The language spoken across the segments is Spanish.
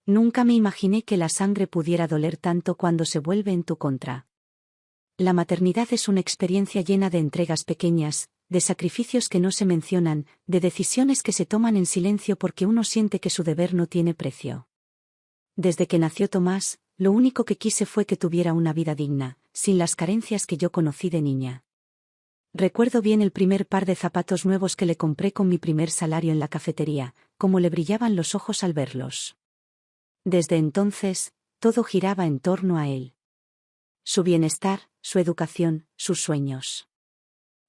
Nunca me imaginé que la sangre pudiera doler tanto cuando se vuelve en tu contra. La maternidad es una experiencia llena de entregas pequeñas, de sacrificios que no se mencionan, de decisiones que se toman en silencio porque uno siente que su deber no tiene precio. Desde que nació Tomás, lo único que quise fue que tuviera una vida digna, sin las carencias que yo conocí de niña. Recuerdo bien el primer par de zapatos nuevos que le compré con mi primer salario en la cafetería, cómo le brillaban los ojos al verlos. Desde entonces, todo giraba en torno a él. Su bienestar, su educación, sus sueños.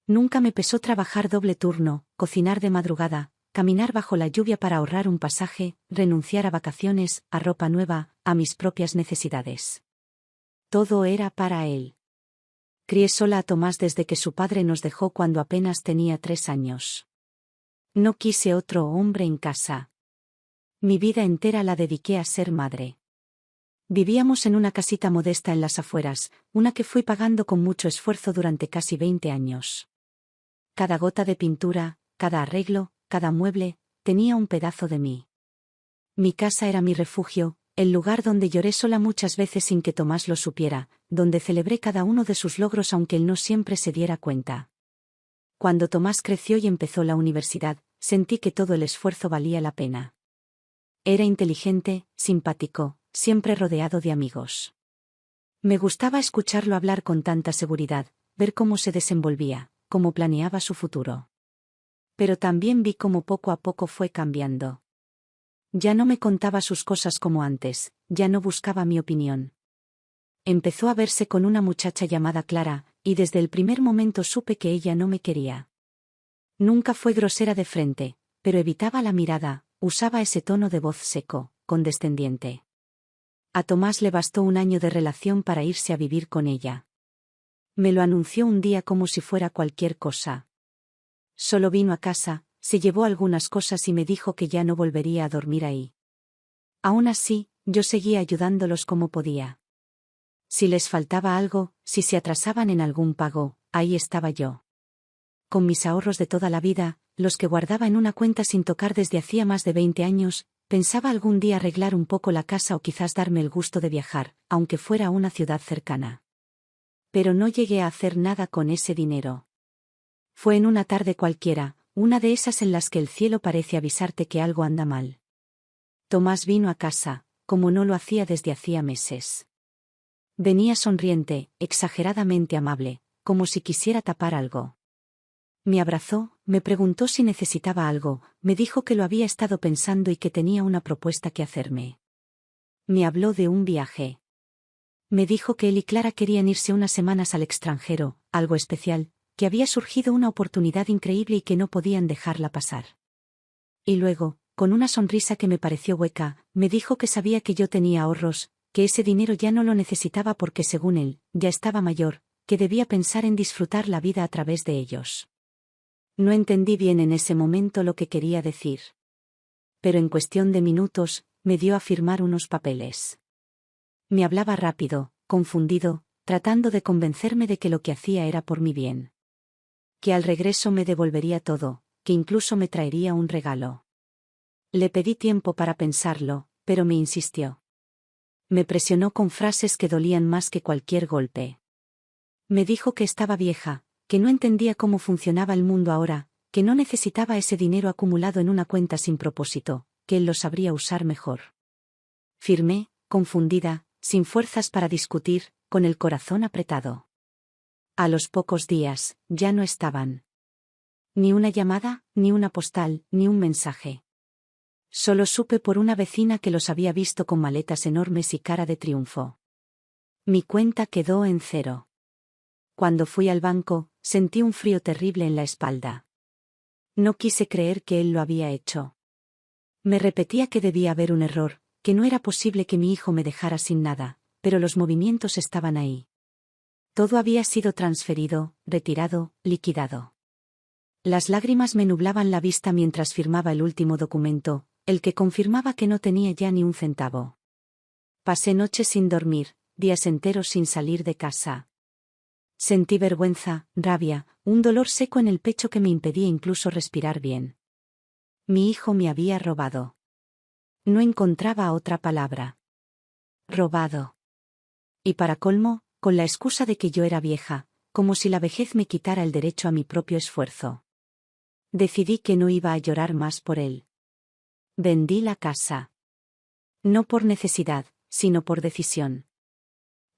Nunca me pesó trabajar doble turno, cocinar de madrugada, caminar bajo la lluvia para ahorrar un pasaje, renunciar a vacaciones, a ropa nueva, a mis propias necesidades. Todo era para él. Crié sola a Tomás desde que su padre nos dejó cuando apenas tenía 3 años. No quise otro hombre en casa. Mi vida entera la dediqué a ser madre. Vivíamos en una casita modesta en las afueras, una que fui pagando con mucho esfuerzo durante casi 20 años. Cada gota de pintura, cada arreglo, cada mueble, tenía un pedazo de mí. Mi casa era mi refugio, el lugar donde lloré sola muchas veces sin que Tomás lo supiera, donde celebré cada uno de sus logros aunque él no siempre se diera cuenta. Cuando Tomás creció y empezó la universidad, sentí que todo el esfuerzo valía la pena. Era inteligente, simpático, siempre rodeado de amigos. Me gustaba escucharlo hablar con tanta seguridad, ver cómo se desenvolvía, cómo planeaba su futuro. Pero también vi cómo poco a poco fue cambiando. Ya no me contaba sus cosas como antes, ya no buscaba mi opinión. Empezó a verse con una muchacha llamada Clara, y desde el primer momento supe que ella no me quería. Nunca fue grosera de frente, pero evitaba la mirada, usaba ese tono de voz seco, condescendiente. A Tomás le bastó 1 año de relación para irse a vivir con ella. Me lo anunció un día como si fuera cualquier cosa. Solo vino a casa, se llevó algunas cosas y me dijo que ya no volvería a dormir ahí. Aún así, yo seguía ayudándolos como podía. Si les faltaba algo, si se atrasaban en algún pago, ahí estaba yo. Con mis ahorros de toda la vida, los que guardaba en una cuenta sin tocar desde hacía más de 20 años, pensaba algún día arreglar un poco la casa o quizás darme el gusto de viajar, aunque fuera a una ciudad cercana. Pero no llegué a hacer nada con ese dinero. Fue en una tarde cualquiera, una de esas en las que el cielo parece avisarte que algo anda mal. Tomás vino a casa, como no lo hacía desde hacía meses. Venía sonriente, exageradamente amable, como si quisiera tapar algo. Me abrazó, me preguntó si necesitaba algo, me dijo que lo había estado pensando y que tenía una propuesta que hacerme. Me habló de un viaje. Me dijo que él y Clara querían irse unas semanas al extranjero, algo especial, que había surgido una oportunidad increíble y que no podían dejarla pasar. Y luego, con una sonrisa que me pareció hueca, me dijo que sabía que yo tenía ahorros, que ese dinero ya no lo necesitaba porque según él, ya estaba mayor, que debía pensar en disfrutar la vida a través de ellos. No entendí bien en ese momento lo que quería decir. Pero en cuestión de minutos, me dio a firmar unos papeles. Me hablaba rápido, confundido, tratando de convencerme de que lo que hacía era por mi bien. Que al regreso me devolvería todo, que incluso me traería un regalo. Le pedí tiempo para pensarlo, pero me insistió. Me presionó con frases que dolían más que cualquier golpe. Me dijo que estaba vieja, que no entendía cómo funcionaba el mundo ahora, que no necesitaba ese dinero acumulado en una cuenta sin propósito, que él lo sabría usar mejor. Firmé, confundida, sin fuerzas para discutir, con el corazón apretado. A los pocos días, ya no estaban. Ni una llamada, ni una postal, ni un mensaje. Solo supe por una vecina que los había visto con maletas enormes y cara de triunfo. Mi cuenta quedó en 0. Cuando fui al banco, sentí un frío terrible en la espalda. No quise creer que él lo había hecho. Me repetía que debía haber un error, que no era posible que mi hijo me dejara sin nada, pero los movimientos estaban ahí. Todo había sido transferido, retirado, liquidado. Las lágrimas me nublaban la vista mientras firmaba el último documento, el que confirmaba que no tenía ya ni un centavo. Pasé noches sin dormir, días enteros sin salir de casa. Sentí vergüenza, rabia, un dolor seco en el pecho que me impedía incluso respirar bien. Mi hijo me había robado. No encontraba otra palabra. Robado. Y para colmo, con la excusa de que yo era vieja, como si la vejez me quitara el derecho a mi propio esfuerzo. Decidí que no iba a llorar más por él. Vendí la casa. No por necesidad, sino por decisión.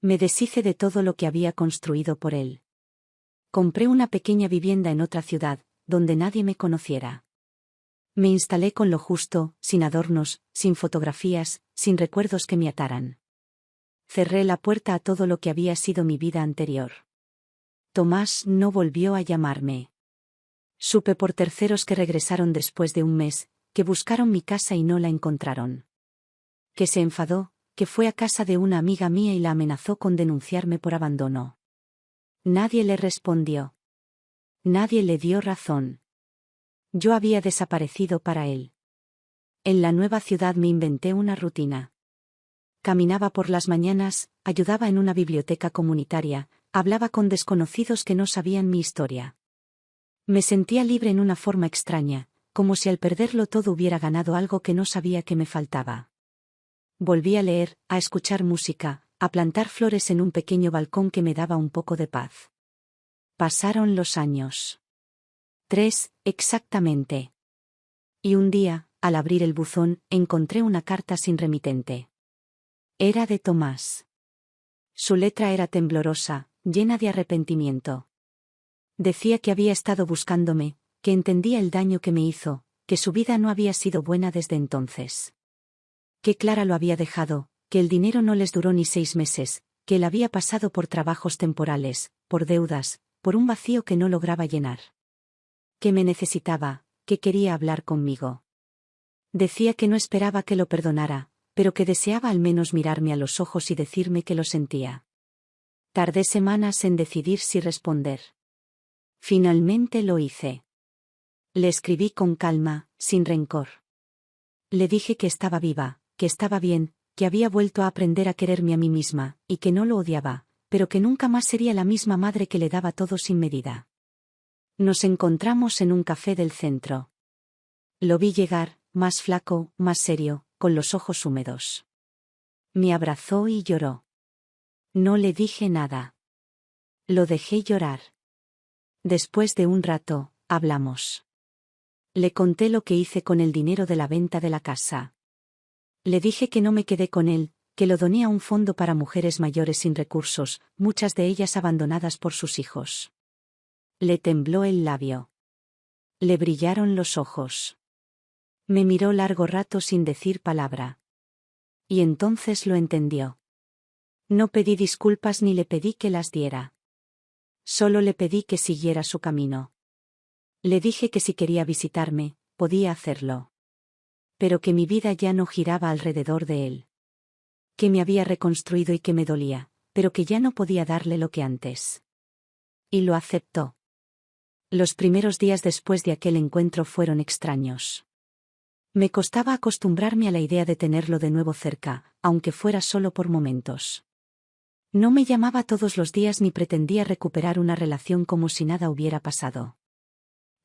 Me deshice de todo lo que había construido por él. Compré una pequeña vivienda en otra ciudad, donde nadie me conociera. Me instalé con lo justo, sin adornos, sin fotografías, sin recuerdos que me ataran. Cerré la puerta a todo lo que había sido mi vida anterior. Tomás no volvió a llamarme. Supe por terceros que regresaron después de un mes, que buscaron mi casa y no la encontraron. Que se enfadó, que fue a casa de una amiga mía y la amenazó con denunciarme por abandono. Nadie le respondió. Nadie le dio razón. Yo había desaparecido para él. En la nueva ciudad me inventé una rutina. Caminaba por las mañanas, ayudaba en una biblioteca comunitaria, hablaba con desconocidos que no sabían mi historia. Me sentía libre en una forma extraña, como si al perderlo todo hubiera ganado algo que no sabía que me faltaba. Volví a leer, a escuchar música, a plantar flores en un pequeño balcón que me daba un poco de paz. Pasaron los años. 3, exactamente. Y un día, al abrir el buzón, encontré una carta sin remitente. Era de Tomás. Su letra era temblorosa, llena de arrepentimiento. Decía que había estado buscándome, que entendía el daño que me hizo, que su vida no había sido buena desde entonces. Que Clara lo había dejado, que el dinero no les duró ni 6 meses, que él había pasado por trabajos temporales, por deudas, por un vacío que no lograba llenar. Que me necesitaba, que quería hablar conmigo. Decía que no esperaba que lo perdonara, pero que deseaba al menos mirarme a los ojos y decirme que lo sentía. Tardé semanas en decidir si responder. Finalmente lo hice. Le escribí con calma, sin rencor. Le dije que estaba viva, que estaba bien, que había vuelto a aprender a quererme a mí misma, y que no lo odiaba, pero que nunca más sería la misma madre que le daba todo sin medida. Nos encontramos en un café del centro. Lo vi llegar, más flaco, más serio, con los ojos húmedos. Me abrazó y lloró. No le dije nada. Lo dejé llorar. Después de un rato, hablamos. Le conté lo que hice con el dinero de la venta de la casa. Le dije que no me quedé con él, que lo doné a un fondo para mujeres mayores sin recursos, muchas de ellas abandonadas por sus hijos. Le tembló el labio. Le brillaron los ojos. Me miró largo rato sin decir palabra. Y entonces lo entendió. No pedí disculpas ni le pedí que las diera. Solo le pedí que siguiera su camino. Le dije que si quería visitarme, podía hacerlo. Pero que mi vida ya no giraba alrededor de él. Que me había reconstruido y que me dolía, pero que ya no podía darle lo que antes. Y lo aceptó. Los primeros días después de aquel encuentro fueron extraños. Me costaba acostumbrarme a la idea de tenerlo de nuevo cerca, aunque fuera solo por momentos. No me llamaba todos los días ni pretendía recuperar una relación como si nada hubiera pasado.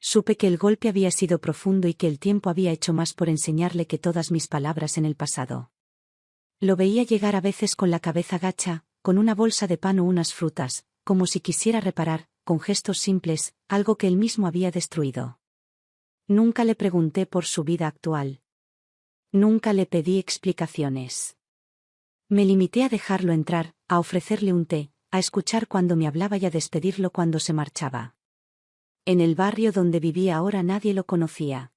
Supe que el golpe había sido profundo y que el tiempo había hecho más por enseñarle que todas mis palabras en el pasado. Lo veía llegar a veces con la cabeza gacha, con una bolsa de pan o unas frutas, como si quisiera reparar, con gestos simples, algo que él mismo había destruido. Nunca le pregunté por su vida actual. Nunca le pedí explicaciones. Me limité a dejarlo entrar, a ofrecerle un té, a escuchar cuando me hablaba y a despedirlo cuando se marchaba. En el barrio donde vivía ahora nadie lo conocía.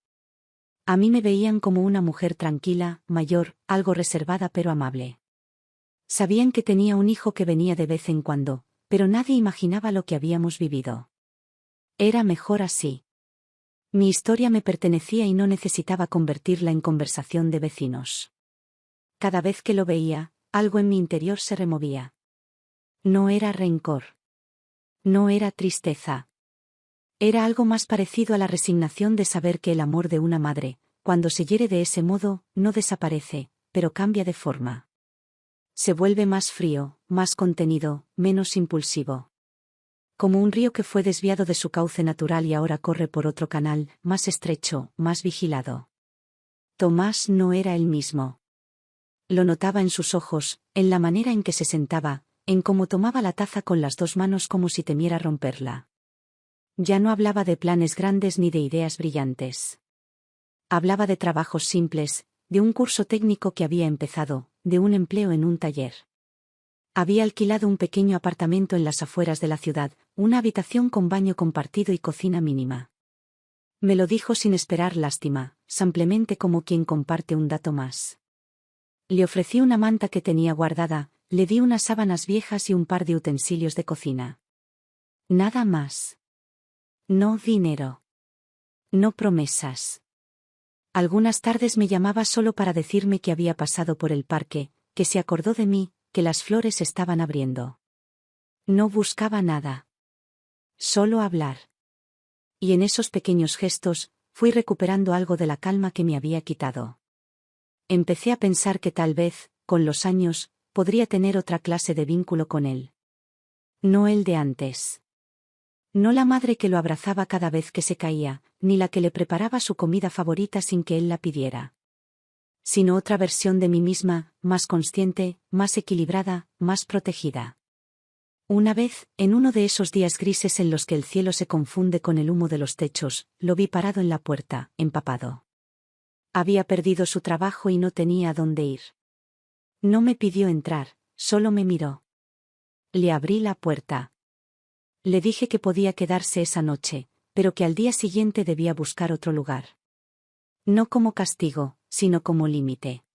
A mí me veían como una mujer tranquila, mayor, algo reservada pero amable. Sabían que tenía un hijo que venía de vez en cuando, pero nadie imaginaba lo que habíamos vivido. Era mejor así. Mi historia me pertenecía y no necesitaba convertirla en conversación de vecinos. Cada vez que lo veía, algo en mi interior se removía. No era rencor. No era tristeza. Era algo más parecido a la resignación de saber que el amor de una madre, cuando se hiere de ese modo, no desaparece, pero cambia de forma. Se vuelve más frío, más contenido, menos impulsivo. Como un río que fue desviado de su cauce natural y ahora corre por otro canal, más estrecho, más vigilado. Tomás no era el mismo. Lo notaba en sus ojos, en la manera en que se sentaba, en cómo tomaba la taza con las dos manos como si temiera romperla. Ya no hablaba de planes grandes ni de ideas brillantes. Hablaba de trabajos simples, de un curso técnico que había empezado, de un empleo en un taller. Había alquilado un pequeño apartamento en las afueras de la ciudad, una habitación con baño compartido y cocina mínima. Me lo dijo sin esperar lástima, simplemente como quien comparte un dato más. Le ofrecí una manta que tenía guardada, le di unas sábanas viejas y un par de utensilios de cocina. Nada más. No dinero. No promesas. Algunas tardes me llamaba solo para decirme que había pasado por el parque, que se acordó de mí, que las flores estaban abriendo. No buscaba nada. Solo hablar. Y en esos pequeños gestos, fui recuperando algo de la calma que me había quitado. Empecé a pensar que tal vez, con los años, podría tener otra clase de vínculo con él. No el de antes. No la madre que lo abrazaba cada vez que se caía, ni la que le preparaba su comida favorita sin que él la pidiera. Sino otra versión de mí misma, más consciente, más equilibrada, más protegida. Una vez, en uno de esos días grises en los que el cielo se confunde con el humo de los techos, lo vi parado en la puerta, empapado. Había perdido su trabajo y no tenía a dónde ir. No me pidió entrar, solo me miró. Le abrí la puerta. Le dije que podía quedarse esa noche, pero que al día siguiente debía buscar otro lugar. No como castigo, sino como límite.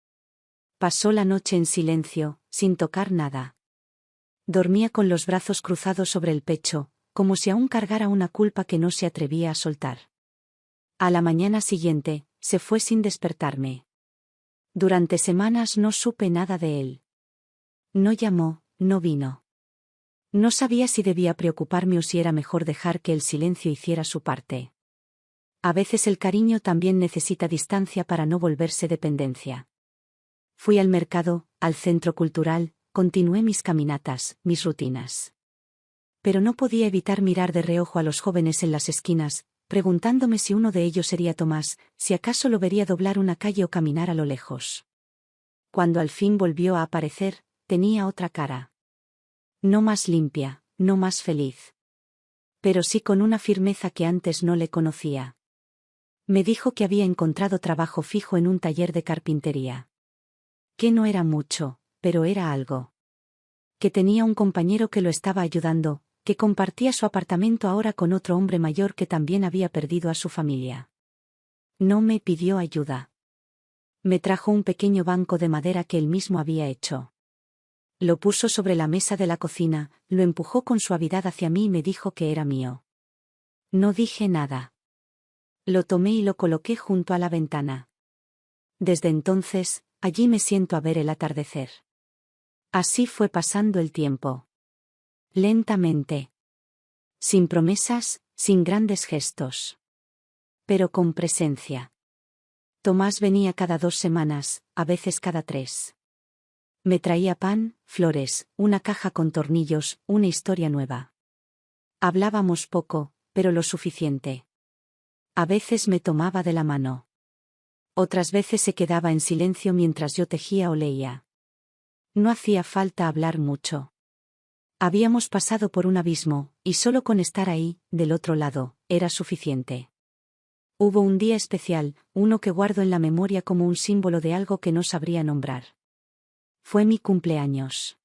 Pasó la noche en silencio, sin tocar nada. Dormía con los brazos cruzados sobre el pecho, como si aún cargara una culpa que no se atrevía a soltar. A la mañana siguiente, se fue sin despertarme. Durante semanas no supe nada de él. No llamó, no vino. No sabía si debía preocuparme o si era mejor dejar que el silencio hiciera su parte. A veces el cariño también necesita distancia para no volverse dependencia. Fui al mercado, al centro cultural, continué mis caminatas, mis rutinas. Pero no podía evitar mirar de reojo a los jóvenes en las esquinas, preguntándome si uno de ellos sería Tomás, si acaso lo vería doblar una calle o caminar a lo lejos. Cuando al fin volvió a aparecer, tenía otra cara. No más limpia, no más feliz. Pero sí con una firmeza que antes no le conocía. Me dijo que había encontrado trabajo fijo en un taller de carpintería. Que no era mucho, pero era algo. Que tenía un compañero que lo estaba ayudando, que compartía su apartamento ahora con otro hombre mayor que también había perdido a su familia. No me pidió ayuda. Me trajo un pequeño banco de madera que él mismo había hecho. Lo puso sobre la mesa de la cocina, lo empujó con suavidad hacia mí y me dijo que era mío. No dije nada. Lo tomé y lo coloqué junto a la ventana. Desde entonces, allí me siento a ver el atardecer. Así fue pasando el tiempo. Lentamente. Sin promesas, sin grandes gestos. Pero con presencia. Tomás venía cada 2 semanas, a veces cada 3. Me traía pan, flores, una caja con tornillos, una historia nueva. Hablábamos poco, pero lo suficiente. A veces me tomaba de la mano. Otras veces se quedaba en silencio mientras yo tejía o leía. No hacía falta hablar mucho. Habíamos pasado por un abismo, y solo con estar ahí, del otro lado, era suficiente. Hubo un día especial, uno que guardo en la memoria como un símbolo de algo que no sabría nombrar. Fue mi cumpleaños.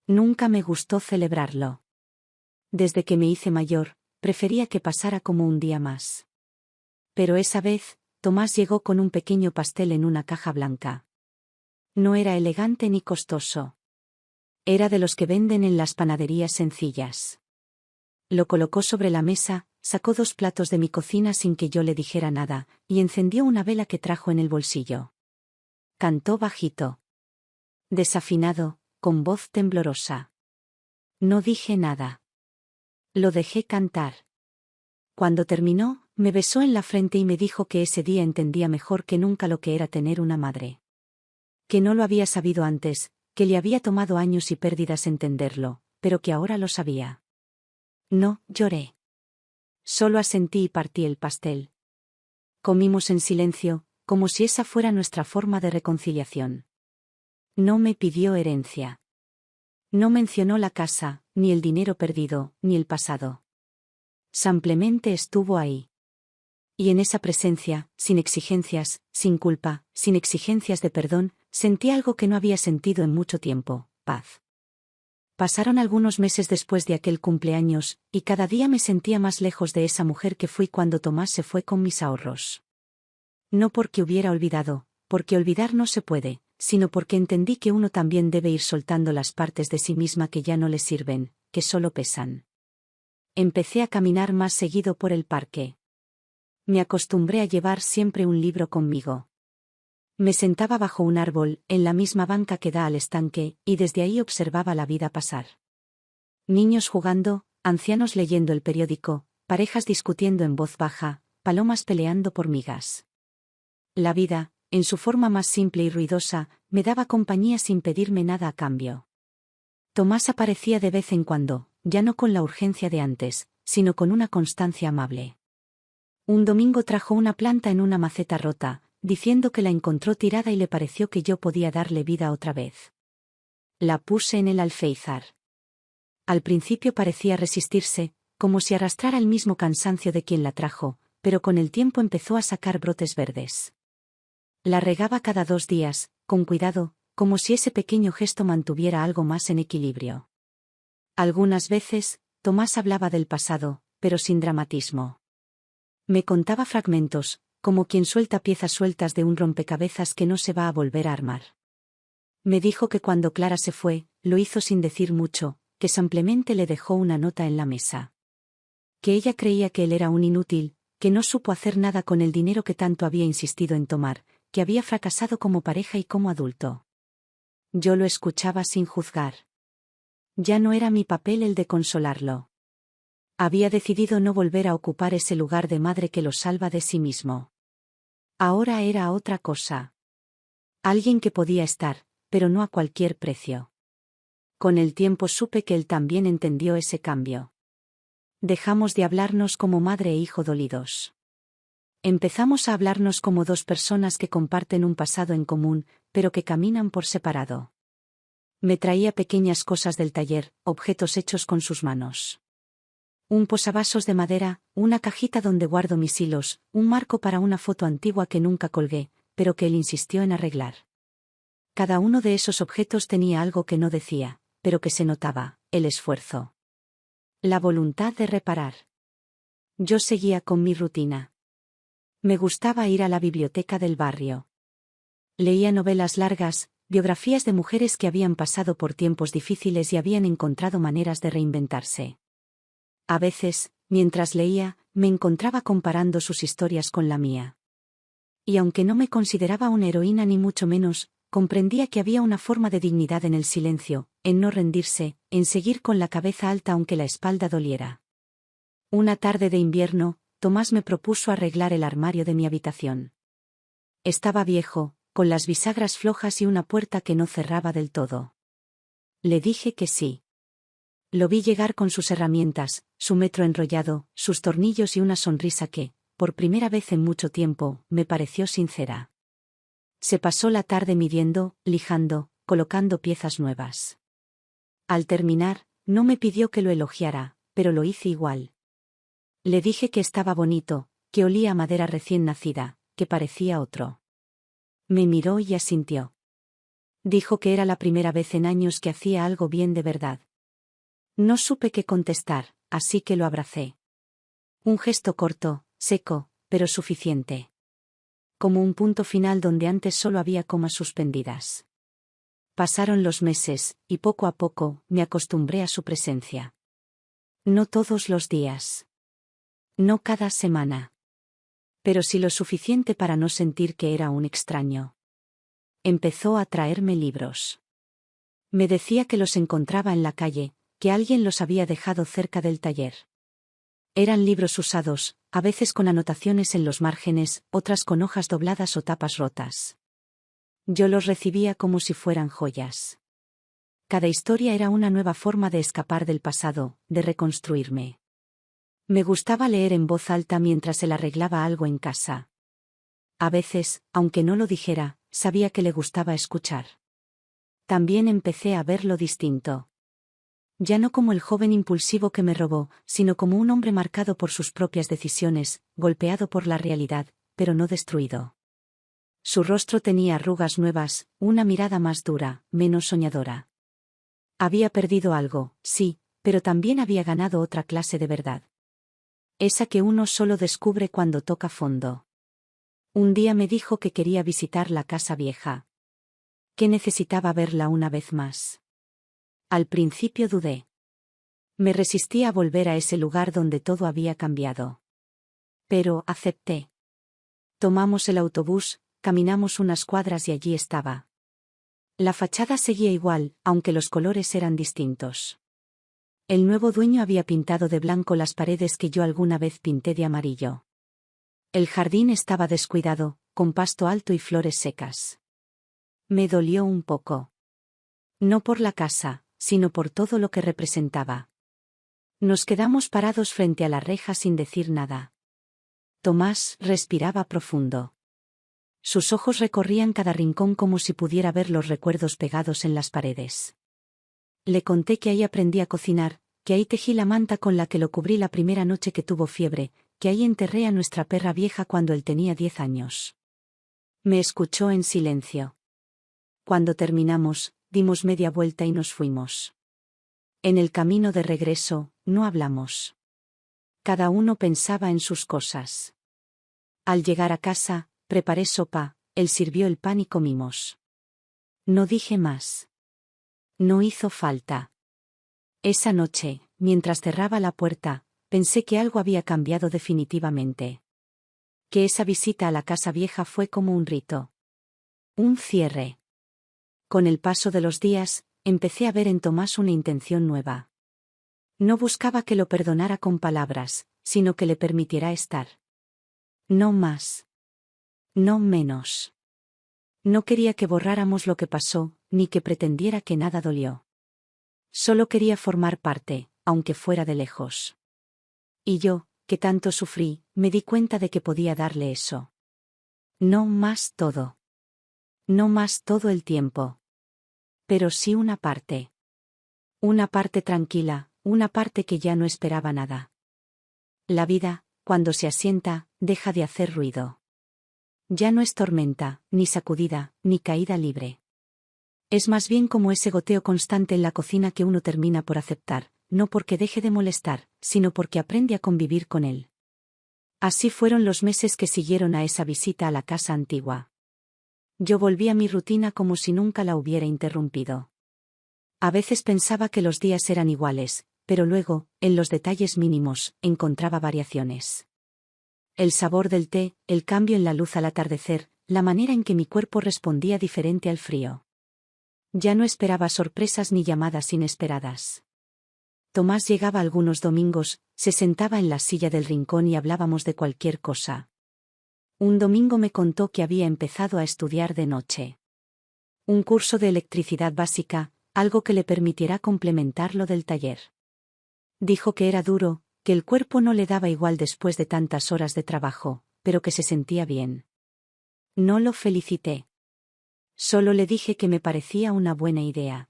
Nunca me gustó celebrarlo. Desde que me hice mayor, prefería que pasara como un día más. Pero esa vez, Tomás llegó con un pequeño pastel en una caja blanca. No era elegante ni costoso. Era de los que venden en las panaderías sencillas. Lo colocó sobre la mesa, sacó 2 platos de mi cocina sin que yo le dijera nada, y encendió una vela que trajo en el bolsillo. Cantó bajito. Desafinado, con voz temblorosa. No dije nada. Lo dejé cantar. Cuando terminó, me besó en la frente y me dijo que ese día entendía mejor que nunca lo que era tener una madre. Que no lo había sabido antes, que le había tomado años y pérdidas entenderlo, pero que ahora lo sabía. No, lloré. Solo asentí y partí el pastel. Comimos en silencio, como si esa fuera nuestra forma de reconciliación. No me pidió herencia. No mencionó la casa, ni el dinero perdido, ni el pasado. Simplemente estuvo ahí. Y en esa presencia, sin exigencias, sin culpa, sin exigencias de perdón, sentí algo que no había sentido en mucho tiempo: paz. Pasaron algunos meses después de aquel cumpleaños, y cada día me sentía más lejos de esa mujer que fui cuando Tomás se fue con mis ahorros. No porque hubiera olvidado, porque olvidar no se puede, sino porque entendí que uno también debe ir soltando las partes de sí misma que ya no le sirven, que solo pesan. Empecé a caminar más seguido por el parque. Me acostumbré a llevar siempre un libro conmigo. Me sentaba bajo un árbol, en la misma banca que da al estanque, y desde ahí observaba la vida pasar. Niños jugando, ancianos leyendo el periódico, parejas discutiendo en voz baja, palomas peleando por migas. La vida, en su forma más simple y ruidosa, me daba compañía sin pedirme nada a cambio. Tomás aparecía de vez en cuando, ya no con la urgencia de antes, sino con una constancia amable. Un domingo trajo una planta en una maceta rota, diciendo que la encontró tirada y le pareció que yo podía darle vida otra vez. La puse en el alféizar. Al principio parecía resistirse, como si arrastrara el mismo cansancio de quien la trajo, pero con el tiempo empezó a sacar brotes verdes. La regaba cada 2 días, con cuidado, como si ese pequeño gesto mantuviera algo más en equilibrio. Algunas veces, Tomás hablaba del pasado, pero sin dramatismo. Me contaba fragmentos, como quien suelta piezas sueltas de un rompecabezas que no se va a volver a armar. Me dijo que cuando Clara se fue, lo hizo sin decir mucho, que simplemente le dejó una nota en la mesa. Que ella creía que él era un inútil, que no supo hacer nada con el dinero que tanto había insistido en tomar, que había fracasado como pareja y como adulto. Yo lo escuchaba sin juzgar. Ya no era mi papel el de consolarlo. Había decidido no volver a ocupar ese lugar de madre que lo salva de sí mismo. Ahora era otra cosa. Alguien que podía estar, pero no a cualquier precio. Con el tiempo supe que él también entendió ese cambio. Dejamos de hablarnos como madre e hijo dolidos. Empezamos a hablarnos como 2 personas que comparten un pasado en común, pero que caminan por separado. Me traía pequeñas cosas del taller, objetos hechos con sus manos. Un posavasos de madera, una cajita donde guardo mis hilos, un marco para una foto antigua que nunca colgué, pero que él insistió en arreglar. Cada uno de esos objetos tenía algo que no decía, pero que se notaba: el esfuerzo. La voluntad de reparar. Yo seguía con mi rutina. Me gustaba ir a la biblioteca del barrio. Leía novelas largas, biografías de mujeres que habían pasado por tiempos difíciles y habían encontrado maneras de reinventarse. A veces, mientras leía, me encontraba comparando sus historias con la mía. Y aunque no me consideraba una heroína ni mucho menos, comprendía que había una forma de dignidad en el silencio, en no rendirse, en seguir con la cabeza alta aunque la espalda doliera. Una tarde de invierno, Tomás me propuso arreglar el armario de mi habitación. Estaba viejo, con las bisagras flojas y una puerta que no cerraba del todo. Le dije que sí. Lo vi llegar con sus herramientas, su metro enrollado, sus tornillos y una sonrisa que, por primera vez en mucho tiempo, me pareció sincera. Se pasó la tarde midiendo, lijando, colocando piezas nuevas. Al terminar, no me pidió que lo elogiara, pero lo hice igual. Le dije que estaba bonito, que olía a madera recién nacida, que parecía otro. Me miró y asintió. Dijo que era la primera vez en años que hacía algo bien de verdad. No supe qué contestar, así que lo abracé. Un gesto corto, seco, pero suficiente. Como un punto final donde antes solo había comas suspendidas. Pasaron los meses, y poco a poco, me acostumbré a su presencia. No todos los días. No cada semana. Pero sí lo suficiente para no sentir que era un extraño. Empezó a traerme libros. Me decía que los encontraba en la calle, que alguien los había dejado cerca del taller. Eran libros usados, a veces con anotaciones en los márgenes, otras con hojas dobladas o tapas rotas. Yo los recibía como si fueran joyas. Cada historia era una nueva forma de escapar del pasado, de reconstruirme. Me gustaba leer en voz alta mientras él arreglaba algo en casa. A veces, aunque no lo dijera, sabía que le gustaba escuchar. También empecé a verlo distinto. Ya no como el joven impulsivo que me robó, sino como un hombre marcado por sus propias decisiones, golpeado por la realidad, pero no destruido. Su rostro tenía arrugas nuevas, una mirada más dura, menos soñadora. Había perdido algo, sí, pero también había ganado otra clase de verdad. Esa que uno solo descubre cuando toca fondo. Un día me dijo que quería visitar la casa vieja. Que necesitaba verla una vez más. Al principio dudé. Me resistí a volver a ese lugar donde todo había cambiado. Pero acepté. Tomamos el autobús, caminamos unas cuadras y allí estaba. La fachada seguía igual, aunque los colores eran distintos. El nuevo dueño había pintado de blanco las paredes que yo alguna vez pinté de amarillo. El jardín estaba descuidado, con pasto alto y flores secas. Me dolió un poco. No por la casa, sino por todo lo que representaba. Nos quedamos parados frente a la reja sin decir nada. Tomás respiraba profundo. Sus ojos recorrían cada rincón como si pudiera ver los recuerdos pegados en las paredes. Le conté que ahí aprendí a cocinar, que ahí tejí la manta con la que lo cubrí la primera noche que tuvo fiebre, que ahí enterré a nuestra perra vieja cuando él tenía 10 años. Me escuchó en silencio. Cuando terminamos, dimos media vuelta y nos fuimos. En el camino de regreso, no hablamos. Cada uno pensaba en sus cosas. Al llegar a casa, preparé sopa, él sirvió el pan y comimos. No dije más. No hizo falta. Esa noche, mientras cerraba la puerta, pensé que algo había cambiado definitivamente. Que esa visita a la casa vieja fue como un rito. Un cierre. Con el paso de los días, empecé a ver en Tomás una intención nueva. No buscaba que lo perdonara con palabras, sino que le permitiera estar. No más. No menos. No quería que borráramos lo que pasó, ni que pretendiera que nada dolió. Solo quería formar parte, aunque fuera de lejos. Y yo, que tanto sufrí, me di cuenta de que podía darle eso. No más todo. No más todo el tiempo. Pero sí una parte. Una parte tranquila, una parte que ya no esperaba nada. La vida, cuando se asienta, deja de hacer ruido. Ya no es tormenta, ni sacudida, ni caída libre. Es más bien como ese goteo constante en la cocina que uno termina por aceptar, no porque deje de molestar, sino porque aprende a convivir con él. Así fueron los meses que siguieron a esa visita a la casa antigua. Yo volví a mi rutina como si nunca la hubiera interrumpido. A veces pensaba que los días eran iguales, pero luego, en los detalles mínimos, encontraba variaciones. El sabor del té, el cambio en la luz al atardecer, la manera en que mi cuerpo respondía diferente al frío. Ya no esperaba sorpresas ni llamadas inesperadas. Tomás llegaba algunos domingos, se sentaba en la silla del rincón y hablábamos de cualquier cosa. Un domingo me contó que había empezado a estudiar de noche. Un curso de electricidad básica, algo que le permitiera complementar lo del taller. Dijo que era duro, que el cuerpo no le daba igual después de tantas horas de trabajo, pero que se sentía bien. No lo felicité. Solo le dije que me parecía una buena idea.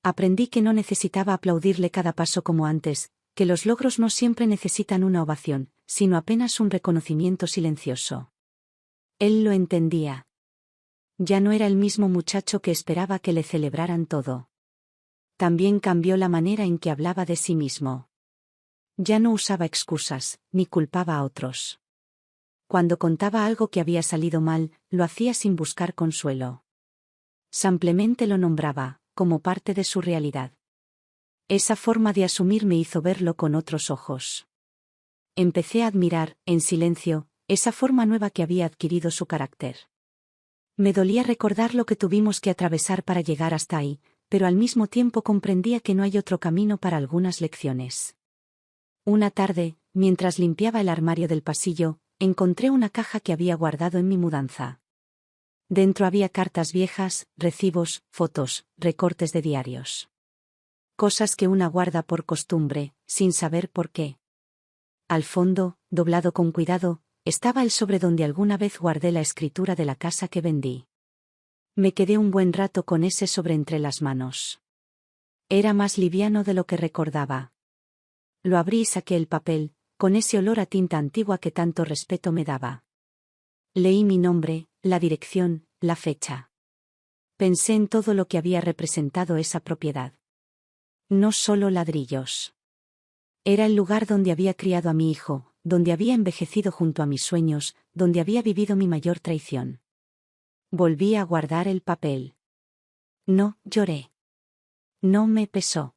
Aprendí que no necesitaba aplaudirle cada paso como antes, que los logros no siempre necesitan una ovación, sino apenas un reconocimiento silencioso. Él lo entendía. Ya no era el mismo muchacho que esperaba que le celebraran todo. También cambió la manera en que hablaba de sí mismo. Ya no usaba excusas, ni culpaba a otros. Cuando contaba algo que había salido mal, lo hacía sin buscar consuelo. Simplemente lo nombraba, como parte de su realidad. Esa forma de asumir me hizo verlo con otros ojos. Empecé a admirar, en silencio, esa forma nueva que había adquirido su carácter. Me dolía recordar lo que tuvimos que atravesar para llegar hasta ahí, pero al mismo tiempo comprendía que no hay otro camino para algunas lecciones. Una tarde, mientras limpiaba el armario del pasillo, encontré una caja que había guardado en mi mudanza. Dentro había cartas viejas, recibos, fotos, recortes de diarios. Cosas que una guarda por costumbre, sin saber por qué. Al fondo, doblado con cuidado, estaba el sobre donde alguna vez guardé la escritura de la casa que vendí. Me quedé un buen rato con ese sobre entre las manos. Era más liviano de lo que recordaba. Lo abrí y saqué el papel, con ese olor a tinta antigua que tanto respeto me daba. Leí mi nombre, la dirección, la fecha. Pensé en todo lo que había representado esa propiedad. No solo ladrillos. Era el lugar donde había criado a mi hijo, donde había envejecido junto a mis sueños, donde había vivido mi mayor traición. Volví a guardar el papel. No lloré. No me pesó.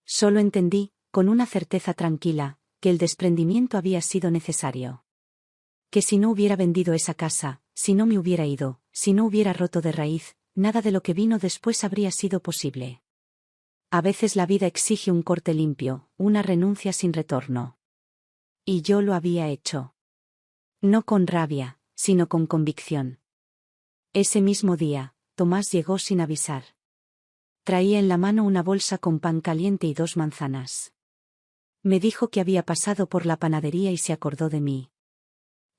Solo entendí, con una certeza tranquila, que el desprendimiento había sido necesario. Que si no hubiera vendido esa casa, si no me hubiera ido, si no hubiera roto de raíz, nada de lo que vino después habría sido posible. A veces la vida exige un corte limpio, una renuncia sin retorno. Y yo lo había hecho. No con rabia, sino con convicción. Ese mismo día, Tomás llegó sin avisar. Traía en la mano una bolsa con pan caliente y 2 manzanas. Me dijo que había pasado por la panadería y se acordó de mí.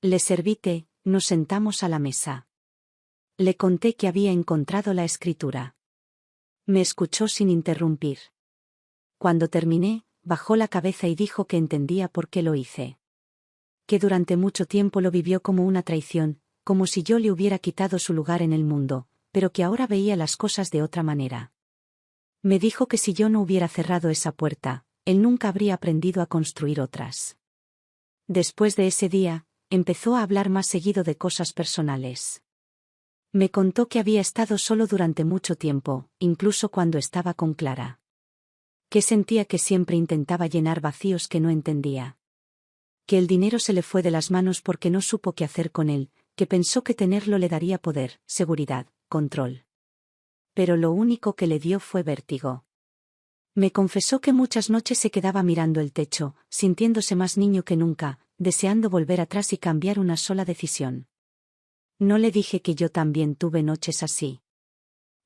Le serví té, nos sentamos a la mesa. Le conté que había encontrado la escritura. Me escuchó sin interrumpir. Cuando terminé, bajó la cabeza y dijo que entendía por qué lo hice. Que durante mucho tiempo lo vivió como una traición, como si yo le hubiera quitado su lugar en el mundo, pero que ahora veía las cosas de otra manera. Me dijo que si yo no hubiera cerrado esa puerta, él nunca habría aprendido a construir otras. Después de ese día, empezó a hablar más seguido de cosas personales. Me contó que había estado solo durante mucho tiempo, incluso cuando estaba con Clara. Que sentía que siempre intentaba llenar vacíos que no entendía. Que el dinero se le fue de las manos porque no supo qué hacer con él, que pensó que tenerlo le daría poder, seguridad, control. Pero lo único que le dio fue vértigo. Me confesó que muchas noches se quedaba mirando el techo, sintiéndose más niño que nunca, deseando volver atrás y cambiar una sola decisión. No le dije que yo también tuve noches así.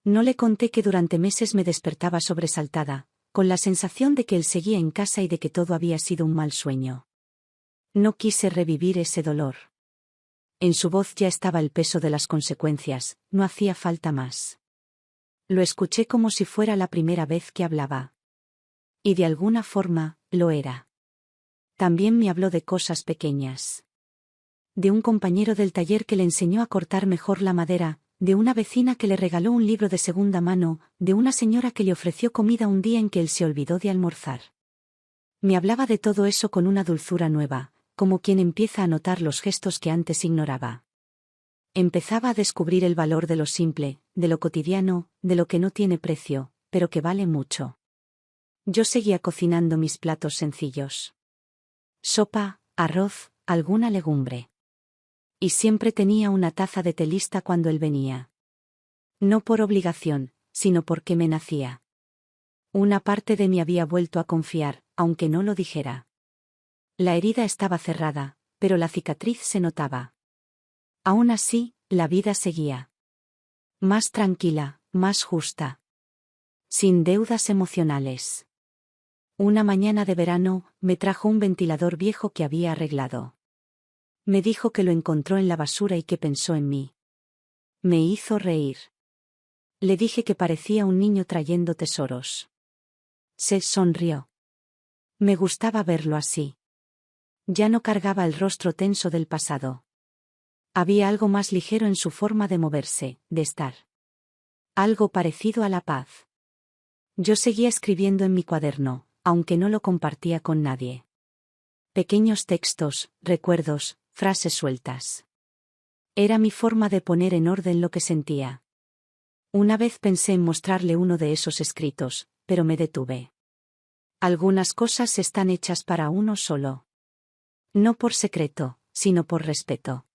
No le conté que durante meses me despertaba sobresaltada, con la sensación de que él seguía en casa y de que todo había sido un mal sueño. No quise revivir ese dolor. En su voz ya estaba el peso de las consecuencias, no hacía falta más. Lo escuché como si fuera la primera vez que hablaba. Y de alguna forma, lo era. También me habló de cosas pequeñas. De un compañero del taller que le enseñó a cortar mejor la madera, de una vecina que le regaló un libro de segunda mano, de una señora que le ofreció comida un día en que él se olvidó de almorzar. Me hablaba de todo eso con una dulzura nueva, como quien empieza a notar los gestos que antes ignoraba. Empezaba a descubrir el valor de lo simple, de lo cotidiano, de lo que no tiene precio, pero que vale mucho. Yo seguía cocinando mis platos sencillos. Sopa, arroz, alguna legumbre. Y siempre tenía una taza de té lista cuando él venía. No por obligación, sino porque me nacía. Una parte de mí había vuelto a confiar, aunque no lo dijera. La herida estaba cerrada, pero la cicatriz se notaba. Aún así, la vida seguía. Más tranquila, más justa. Sin deudas emocionales. Una mañana de verano, me trajo un ventilador viejo que había arreglado. Me dijo que lo encontró en la basura y que pensó en mí. Me hizo reír. Le dije que parecía un niño trayendo tesoros. Se sonrió. Me gustaba verlo así. Ya no cargaba el rostro tenso del pasado. Había algo más ligero en su forma de moverse, de estar. Algo parecido a la paz. Yo seguía escribiendo en mi cuaderno, aunque no lo compartía con nadie. Pequeños textos, recuerdos, frases sueltas. Era mi forma de poner en orden lo que sentía. Una vez pensé en mostrarle uno de esos escritos, pero me detuve. Algunas cosas están hechas para uno solo. No por secreto, sino por respeto.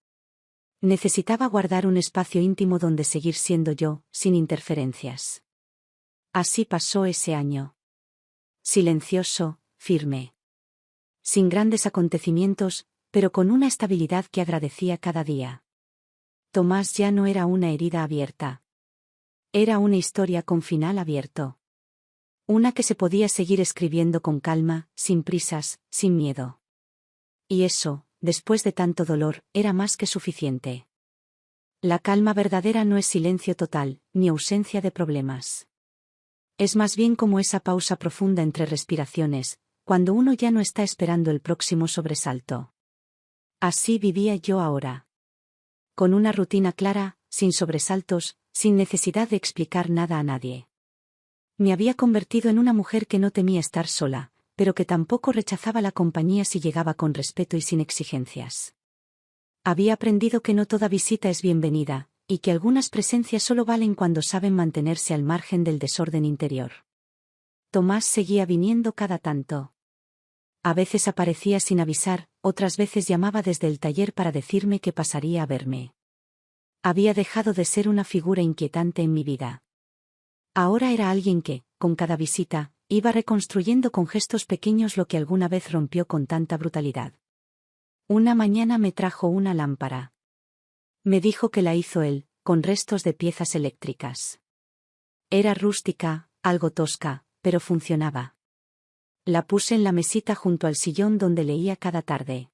Necesitaba guardar un espacio íntimo donde seguir siendo yo, sin interferencias. Así pasó ese año. Silencioso, firme. Sin grandes acontecimientos, pero con una estabilidad que agradecía cada día. Tomás ya no era una herida abierta. Era una historia con final abierto. Una que se podía seguir escribiendo con calma, sin prisas, sin miedo. Y eso, después de tanto dolor, era más que suficiente. La calma verdadera no es silencio total, ni ausencia de problemas. Es más bien como esa pausa profunda entre respiraciones, cuando uno ya no está esperando el próximo sobresalto. Así vivía yo ahora. Con una rutina clara, sin sobresaltos, sin necesidad de explicar nada a nadie. Me había convertido en una mujer que no temía estar sola, pero que tampoco rechazaba la compañía si llegaba con respeto y sin exigencias. Había aprendido que no toda visita es bienvenida, y que algunas presencias solo valen cuando saben mantenerse al margen del desorden interior. Tomás seguía viniendo cada tanto. A veces aparecía sin avisar, otras veces llamaba desde el taller para decirme que pasaría a verme. Había dejado de ser una figura inquietante en mi vida. Ahora era alguien que, con cada visita, iba reconstruyendo con gestos pequeños lo que alguna vez rompió con tanta brutalidad. Una mañana me trajo una lámpara. Me dijo que la hizo él, con restos de piezas eléctricas. Era rústica, algo tosca, pero funcionaba. La puse en la mesita junto al sillón donde leía cada tarde.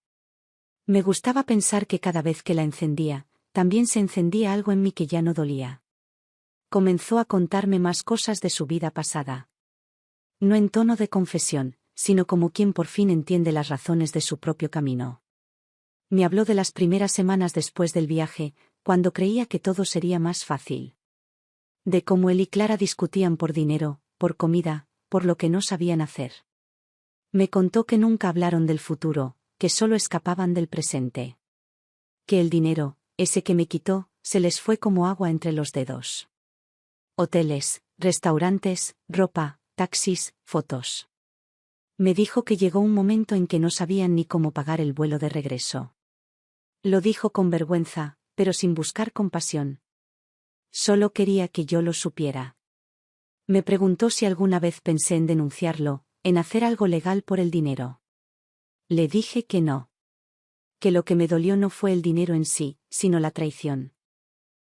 Me gustaba pensar que cada vez que la encendía, también se encendía algo en mí que ya no dolía. Comenzó a contarme más cosas de su vida pasada. No en tono de confesión, sino como quien por fin entiende las razones de su propio camino. Me habló de las primeras semanas después del viaje, cuando creía que todo sería más fácil. De cómo él y Clara discutían por dinero, por comida, por lo que no sabían hacer. Me contó que nunca hablaron del futuro, que solo escapaban del presente. Que el dinero, ese que me quitó, se les fue como agua entre los dedos. Hoteles, restaurantes, ropa, taxis, fotos. Me dijo que llegó un momento en que no sabían ni cómo pagar el vuelo de regreso. Lo dijo con vergüenza, pero sin buscar compasión. Solo quería que yo lo supiera. Me preguntó si alguna vez pensé en denunciarlo, en hacer algo legal por el dinero. Le dije que no. Que lo que me dolió no fue el dinero en sí, sino la traición.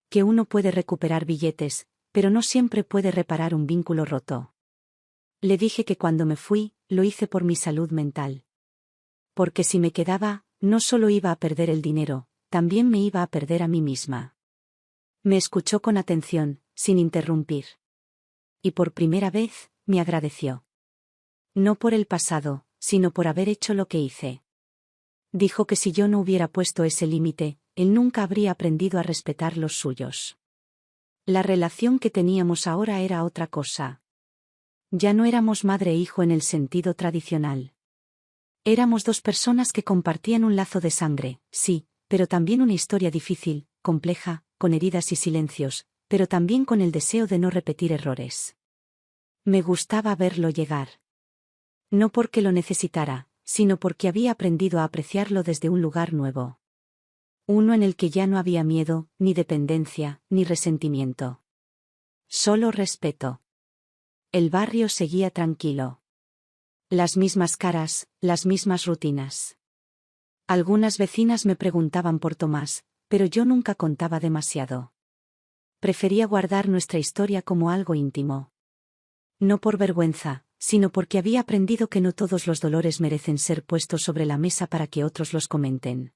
Que uno puede recuperar billetes, pero no siempre puede reparar un vínculo roto. Le dije que cuando me fui, lo hice por mi salud mental. Porque si me quedaba, no solo iba a perder el dinero, también me iba a perder a mí misma. Me escuchó con atención, sin interrumpir. Y por primera vez, me agradeció. No por el pasado, sino por haber hecho lo que hice. Dijo que si yo no hubiera puesto ese límite, él nunca habría aprendido a respetar los suyos. La relación que teníamos ahora era otra cosa. Ya no éramos madre e hijo en el sentido tradicional. Éramos dos personas que compartían un lazo de sangre, sí, pero también una historia difícil, compleja, con heridas y silencios, pero también con el deseo de no repetir errores. Me gustaba verlo llegar. No porque lo necesitara, sino porque había aprendido a apreciarlo desde un lugar nuevo. Uno en el que ya no había miedo, ni dependencia, ni resentimiento. Solo respeto. El barrio seguía tranquilo. Las mismas caras, las mismas rutinas. Algunas vecinas me preguntaban por Tomás, pero yo nunca contaba demasiado. Prefería guardar nuestra historia como algo íntimo. No por vergüenza, sino porque había aprendido que no todos los dolores merecen ser puestos sobre la mesa para que otros los comenten.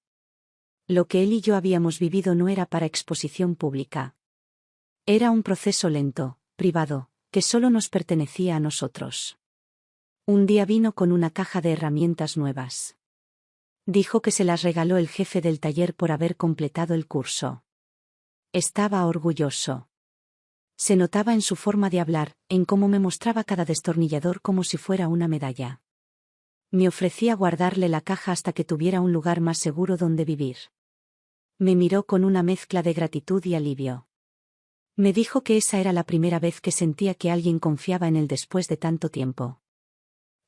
Lo que él y yo habíamos vivido no era para exposición pública. Era un proceso lento, privado, que solo nos pertenecía a nosotros. Un día vino con una caja de herramientas nuevas. Dijo que se las regaló el jefe del taller por haber completado el curso. Estaba orgulloso. Se notaba en su forma de hablar, en cómo me mostraba cada destornillador como si fuera una medalla. Me ofrecía guardarle la caja hasta que tuviera un lugar más seguro donde vivir. Me miró con una mezcla de gratitud y alivio. Me dijo que esa era la primera vez que sentía que alguien confiaba en él después de tanto tiempo.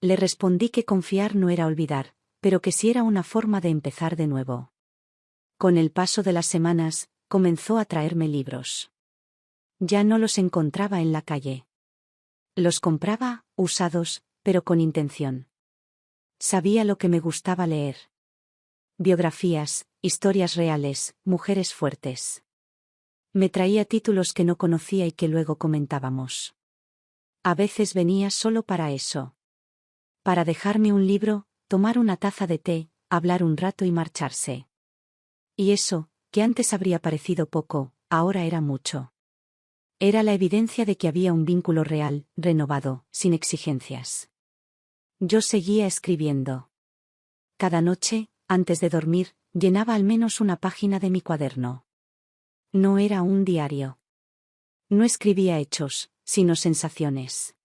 Le respondí que confiar no era olvidar, pero que sí era una forma de empezar de nuevo. Con el paso de las semanas, comenzó a traerme libros. Ya no los encontraba en la calle. Los compraba, usados, pero con intención. Sabía lo que me gustaba leer. Biografías, historias reales, mujeres fuertes. Me traía títulos que no conocía y que luego comentábamos. A veces venía solo para eso. Para dejarme un libro, tomar una taza de té, hablar un rato y marcharse. Y eso, que antes habría parecido poco, ahora era mucho. Era la evidencia de que había un vínculo real, renovado, sin exigencias. Yo seguía escribiendo. Cada noche, antes de dormir, llenaba al menos una página de mi cuaderno. No era un diario. No escribía hechos, sino sensaciones.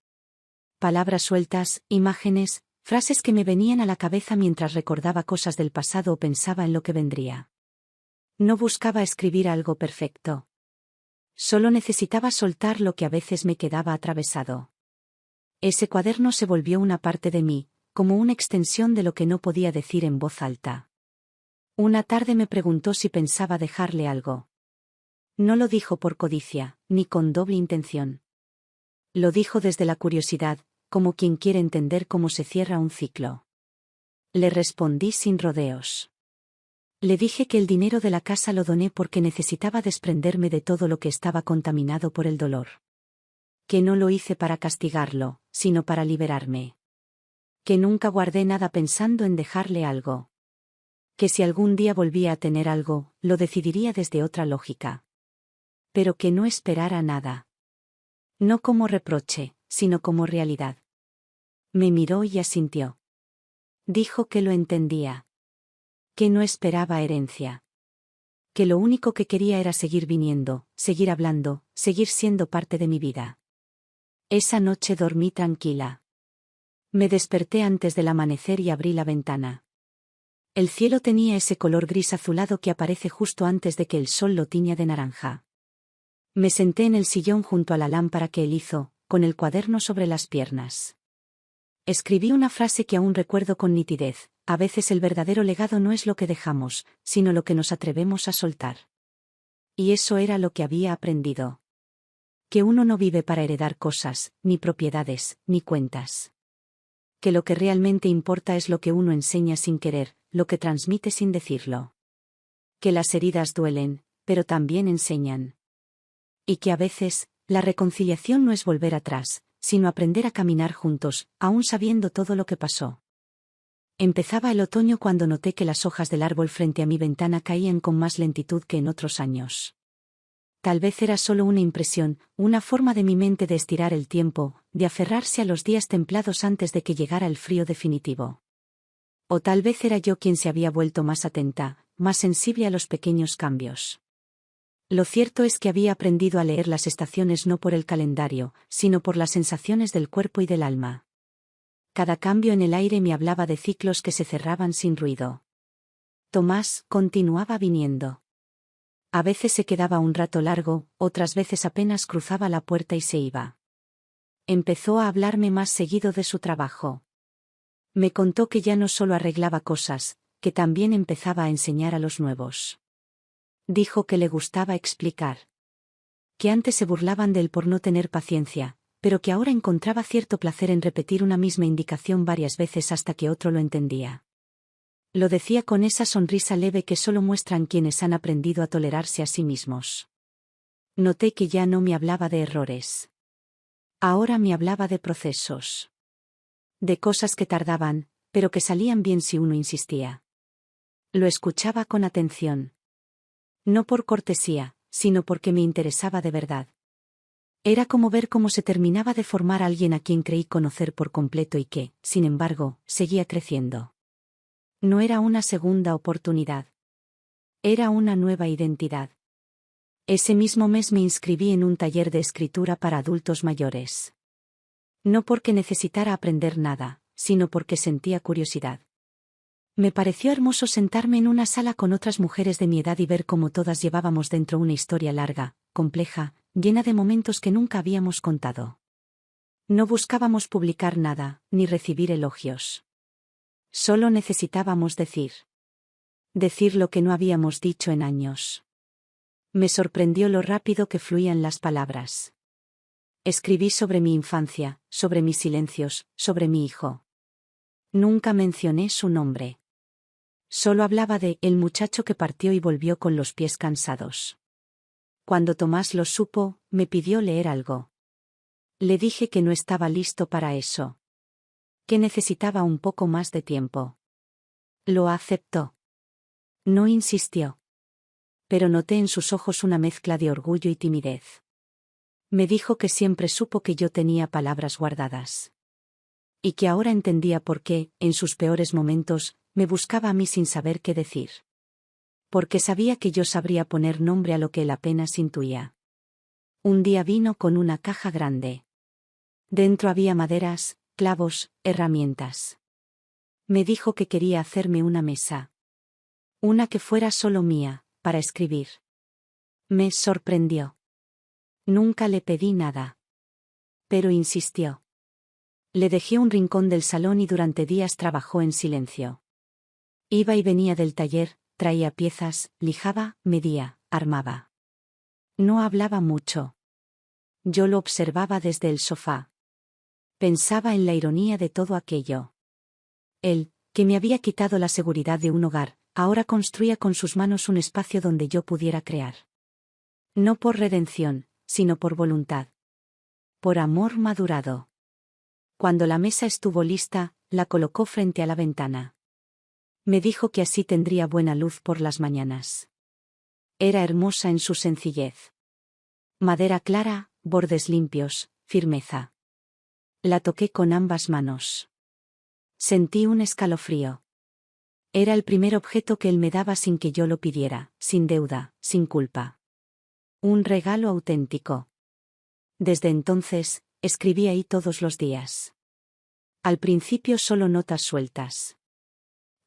Palabras sueltas, imágenes, frases que me venían a la cabeza mientras recordaba cosas del pasado o pensaba en lo que vendría. No buscaba escribir algo perfecto. Solo necesitaba soltar lo que a veces me quedaba atravesado. Ese cuaderno se volvió una parte de mí, como una extensión de lo que no podía decir en voz alta. Una tarde me preguntó si pensaba dejarle algo. No lo dijo por codicia, ni con doble intención. Lo dijo desde la curiosidad, como quien quiere entender cómo se cierra un ciclo. Le respondí sin rodeos. Le dije que el dinero de la casa lo doné porque necesitaba desprenderme de todo lo que estaba contaminado por el dolor. Que no lo hice para castigarlo, sino para liberarme. Que nunca guardé nada pensando en dejarle algo. Que si algún día volvía a tener algo, lo decidiría desde otra lógica. Pero que no esperara nada. No como reproche, sino como realidad. Me miró y asintió. Dijo que lo entendía. Que no esperaba herencia. Que lo único que quería era seguir viniendo, seguir hablando, seguir siendo parte de mi vida. Esa noche dormí tranquila. Me desperté antes del amanecer y abrí la ventana. El cielo tenía ese color gris azulado que aparece justo antes de que el sol lo tiña de naranja. Me senté en el sillón junto a la lámpara que él hizo, con el cuaderno sobre las piernas. Escribí una frase que aún recuerdo con nitidez: a veces el verdadero legado no es lo que dejamos, sino lo que nos atrevemos a soltar. Y eso era lo que había aprendido. Que uno no vive para heredar cosas, ni propiedades, ni cuentas. Que lo que realmente importa es lo que uno enseña sin querer, lo que transmite sin decirlo. Que las heridas duelen, pero también enseñan. Y que a veces, la reconciliación no es volver atrás, sino aprender a caminar juntos, aún sabiendo todo lo que pasó. Empezaba el otoño cuando noté que las hojas del árbol frente a mi ventana caían con más lentitud que en otros años. Tal vez era solo una impresión, una forma de mi mente de estirar el tiempo, de aferrarse a los días templados antes de que llegara el frío definitivo. O tal vez era yo quien se había vuelto más atenta, más sensible a los pequeños cambios. Lo cierto es que había aprendido a leer las estaciones no por el calendario, sino por las sensaciones del cuerpo y del alma. Cada cambio en el aire me hablaba de ciclos que se cerraban sin ruido. Tomás continuaba viniendo. A veces se quedaba un rato largo, otras veces apenas cruzaba la puerta y se iba. Empezó a hablarme más seguido de su trabajo. Me contó que ya no solo arreglaba cosas, que también empezaba a enseñar a los nuevos. Dijo que le gustaba explicar. Que antes se burlaban de él por no tener paciencia, pero que ahora encontraba cierto placer en repetir una misma indicación varias veces hasta que otro lo entendía. Lo decía con esa sonrisa leve que solo muestran quienes han aprendido a tolerarse a sí mismos. Noté que ya no me hablaba de errores. Ahora me hablaba de procesos. De cosas que tardaban, pero que salían bien si uno insistía. Lo escuchaba con atención. No por cortesía, sino porque me interesaba de verdad. Era como ver cómo se terminaba de formar alguien a quien creí conocer por completo y que, sin embargo, seguía creciendo. No era una segunda oportunidad. Era una nueva identidad. Ese mismo mes me inscribí en un taller de escritura para adultos mayores. No porque necesitara aprender nada, sino porque sentía curiosidad. Me pareció hermoso sentarme en una sala con otras mujeres de mi edad y ver cómo todas llevábamos dentro una historia larga, compleja, llena de momentos que nunca habíamos contado. No buscábamos publicar nada, ni recibir elogios. Solo necesitábamos decir. Decir lo que no habíamos dicho en años. Me sorprendió lo rápido que fluían las palabras. Escribí sobre mi infancia, sobre mis silencios, sobre mi hijo. Nunca mencioné su nombre. Solo hablaba de el muchacho que partió y volvió con los pies cansados. Cuando Tomás lo supo, me pidió leer algo. Le dije que no estaba listo para eso. Que necesitaba un poco más de tiempo. Lo aceptó. No insistió. Pero noté en sus ojos una mezcla de orgullo y timidez. Me dijo que siempre supo que yo tenía palabras guardadas. Y que ahora entendía por qué, en sus peores momentos, me buscaba a mí sin saber qué decir. Porque sabía que yo sabría poner nombre a lo que él apenas intuía. Un día vino con una caja grande. Dentro había maderas, clavos, herramientas. Me dijo que quería hacerme una mesa. Una que fuera solo mía, para escribir. Me sorprendió. Nunca le pedí nada. Pero insistió. Le dejé un rincón del salón y durante días trabajó en silencio. Iba y venía del taller, traía piezas, lijaba, medía, armaba. No hablaba mucho. Yo lo observaba desde el sofá. Pensaba en la ironía de todo aquello. Él, que me había quitado la seguridad de un hogar, ahora construía con sus manos un espacio donde yo pudiera crear. No por redención, sino por voluntad. Por amor madurado. Cuando la mesa estuvo lista, la colocó frente a la ventana. Me dijo que así tendría buena luz por las mañanas. Era hermosa en su sencillez. Madera clara, bordes limpios, firmeza. La toqué con ambas manos. Sentí un escalofrío. Era el primer objeto que él me daba sin que yo lo pidiera, sin deuda, sin culpa. Un regalo auténtico. Desde entonces, escribí ahí todos los días. Al principio solo notas sueltas.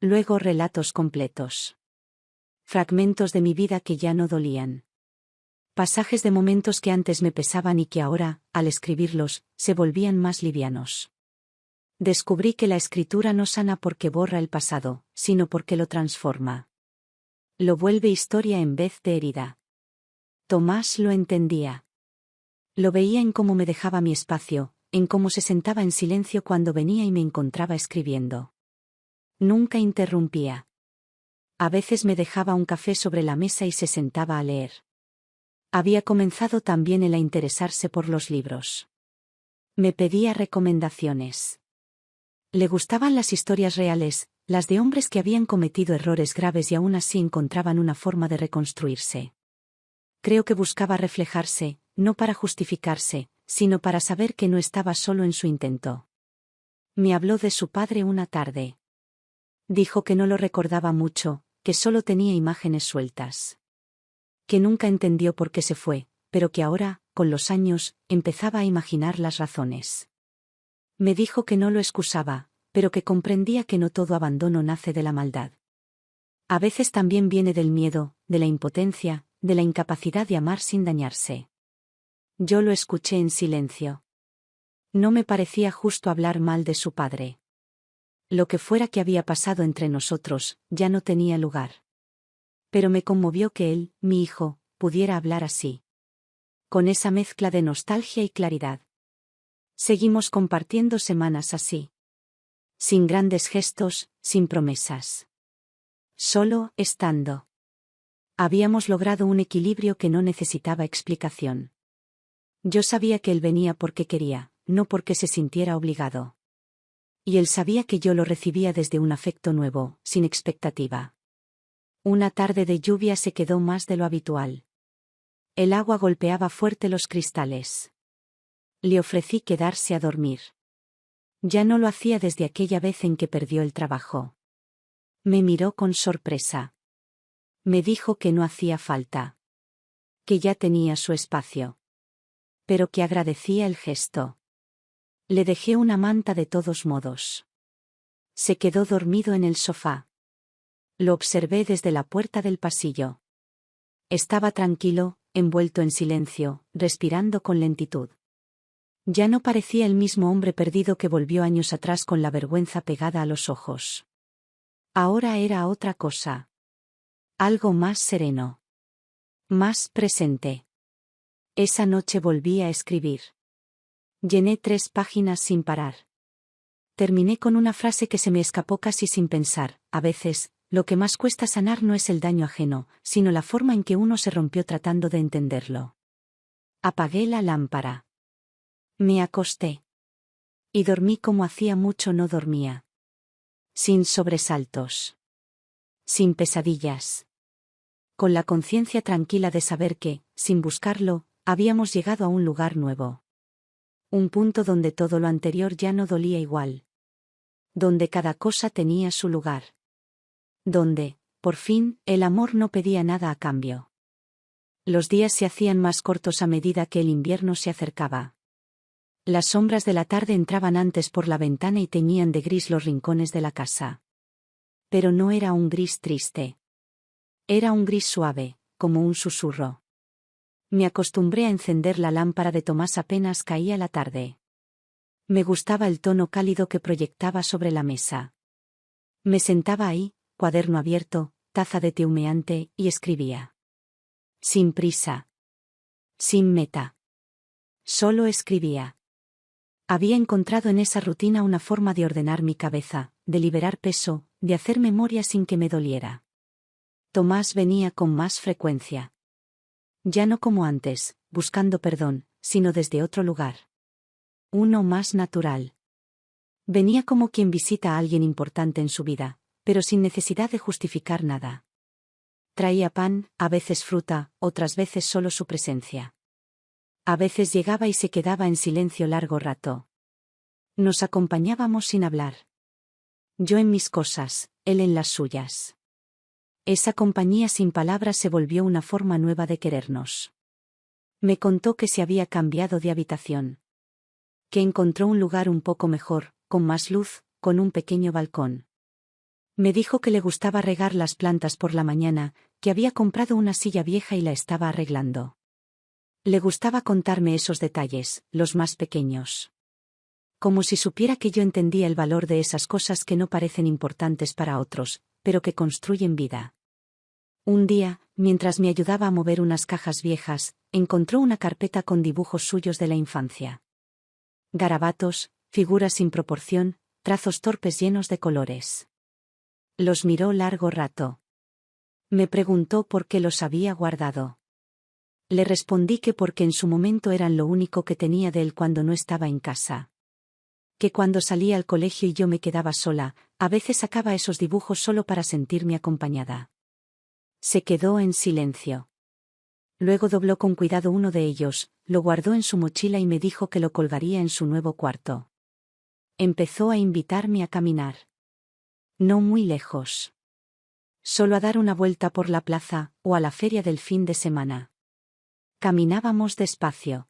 Luego relatos completos. Fragmentos de mi vida que ya no dolían. Pasajes de momentos que antes me pesaban y que ahora, al escribirlos, se volvían más livianos. Descubrí que la escritura no sana porque borra el pasado, sino porque lo transforma. Lo vuelve historia en vez de herida. Tomás lo entendía. Lo veía en cómo me dejaba mi espacio, en cómo se sentaba en silencio cuando venía y me encontraba escribiendo. Nunca interrumpía. A veces me dejaba un café sobre la mesa y se sentaba a leer. Había comenzado también él a interesarse por los libros. Me pedía recomendaciones. Le gustaban las historias reales, las de hombres que habían cometido errores graves y aún así encontraban una forma de reconstruirse. Creo que buscaba reflejarse, no para justificarse, sino para saber que no estaba solo en su intento. Me habló de su padre una tarde. Dijo que no lo recordaba mucho, que solo tenía imágenes sueltas. Que nunca entendió por qué se fue, pero que ahora, con los años, empezaba a imaginar las razones. Me dijo que no lo excusaba, pero que comprendía que no todo abandono nace de la maldad. A veces también viene del miedo, de la impotencia, de la incapacidad de amar sin dañarse. Yo lo escuché en silencio. No me parecía justo hablar mal de su padre. Lo que fuera que había pasado entre nosotros, ya no tenía lugar. Pero me conmovió que él, mi hijo, pudiera hablar así. Con esa mezcla de nostalgia y claridad. Seguimos compartiendo semanas así. Sin grandes gestos, sin promesas. Solo estando. Habíamos logrado un equilibrio que no necesitaba explicación. Yo sabía que él venía porque quería, no porque se sintiera obligado. Y él sabía que yo lo recibía desde un afecto nuevo, sin expectativa. Una tarde de lluvia se quedó más de lo habitual. El agua golpeaba fuerte los cristales. Le ofrecí quedarse a dormir. Ya no lo hacía desde aquella vez en que perdió el trabajo. Me miró con sorpresa. Me dijo que no hacía falta. Que ya tenía su espacio. Pero que agradecía el gesto. Le dejé una manta de todos modos. Se quedó dormido en el sofá. Lo observé desde la puerta del pasillo. Estaba tranquilo, envuelto en silencio, respirando con lentitud. Ya no parecía el mismo hombre perdido que volvió años atrás con la vergüenza pegada a los ojos. Ahora era otra cosa. Algo más sereno. Más presente. Esa noche volví a escribir. Llené 3 páginas sin parar. Terminé con una frase que se me escapó casi sin pensar: a veces, lo que más cuesta sanar no es el daño ajeno, sino la forma en que uno se rompió tratando de entenderlo. Apagué la lámpara. Me acosté. Y dormí como hacía mucho no dormía. Sin sobresaltos. Sin pesadillas. Con la conciencia tranquila de saber que, sin buscarlo, habíamos llegado a un lugar nuevo. Un punto donde todo lo anterior ya no dolía igual. Donde cada cosa tenía su lugar. Donde, por fin, el amor no pedía nada a cambio. Los días se hacían más cortos a medida que el invierno se acercaba. Las sombras de la tarde entraban antes por la ventana y teñían de gris los rincones de la casa. Pero no era un gris triste. Era un gris suave, como un susurro. Me acostumbré a encender la lámpara de Tomás apenas caía la tarde. Me gustaba el tono cálido que proyectaba sobre la mesa. Me sentaba ahí, cuaderno abierto, taza de té humeante, y escribía. Sin prisa. Sin meta. Solo escribía. Había encontrado en esa rutina una forma de ordenar mi cabeza, de liberar peso, de hacer memoria sin que me doliera. Tomás venía con más frecuencia. Ya no como antes, buscando perdón, sino desde otro lugar. Uno más natural. Venía como quien visita a alguien importante en su vida, pero sin necesidad de justificar nada. Traía pan, a veces fruta, otras veces solo su presencia. A veces llegaba y se quedaba en silencio largo rato. Nos acompañábamos sin hablar. Yo en mis cosas, él en las suyas. Esa compañía sin palabras se volvió una forma nueva de querernos. Me contó que se había cambiado de habitación. Que encontró un lugar un poco mejor, con más luz, con un pequeño balcón. Me dijo que le gustaba regar las plantas por la mañana, que había comprado una silla vieja y la estaba arreglando. Le gustaba contarme esos detalles, los más pequeños. Como si supiera que yo entendía el valor de esas cosas que no parecen importantes para otros, pero que construyen vida. Un día, mientras me ayudaba a mover unas cajas viejas, encontró una carpeta con dibujos suyos de la infancia. Garabatos, figuras sin proporción, trazos torpes llenos de colores. Los miró largo rato. Me preguntó por qué los había guardado. Le respondí que porque en su momento eran lo único que tenía de él cuando no estaba en casa. Que cuando salía al colegio y yo me quedaba sola, a veces sacaba esos dibujos solo para sentirme acompañada. Se quedó en silencio. Luego dobló con cuidado uno de ellos, lo guardó en su mochila y me dijo que lo colgaría en su nuevo cuarto. Empezó a invitarme a caminar. No muy lejos. Solo a dar una vuelta por la plaza, o a la feria del fin de semana. Caminábamos despacio.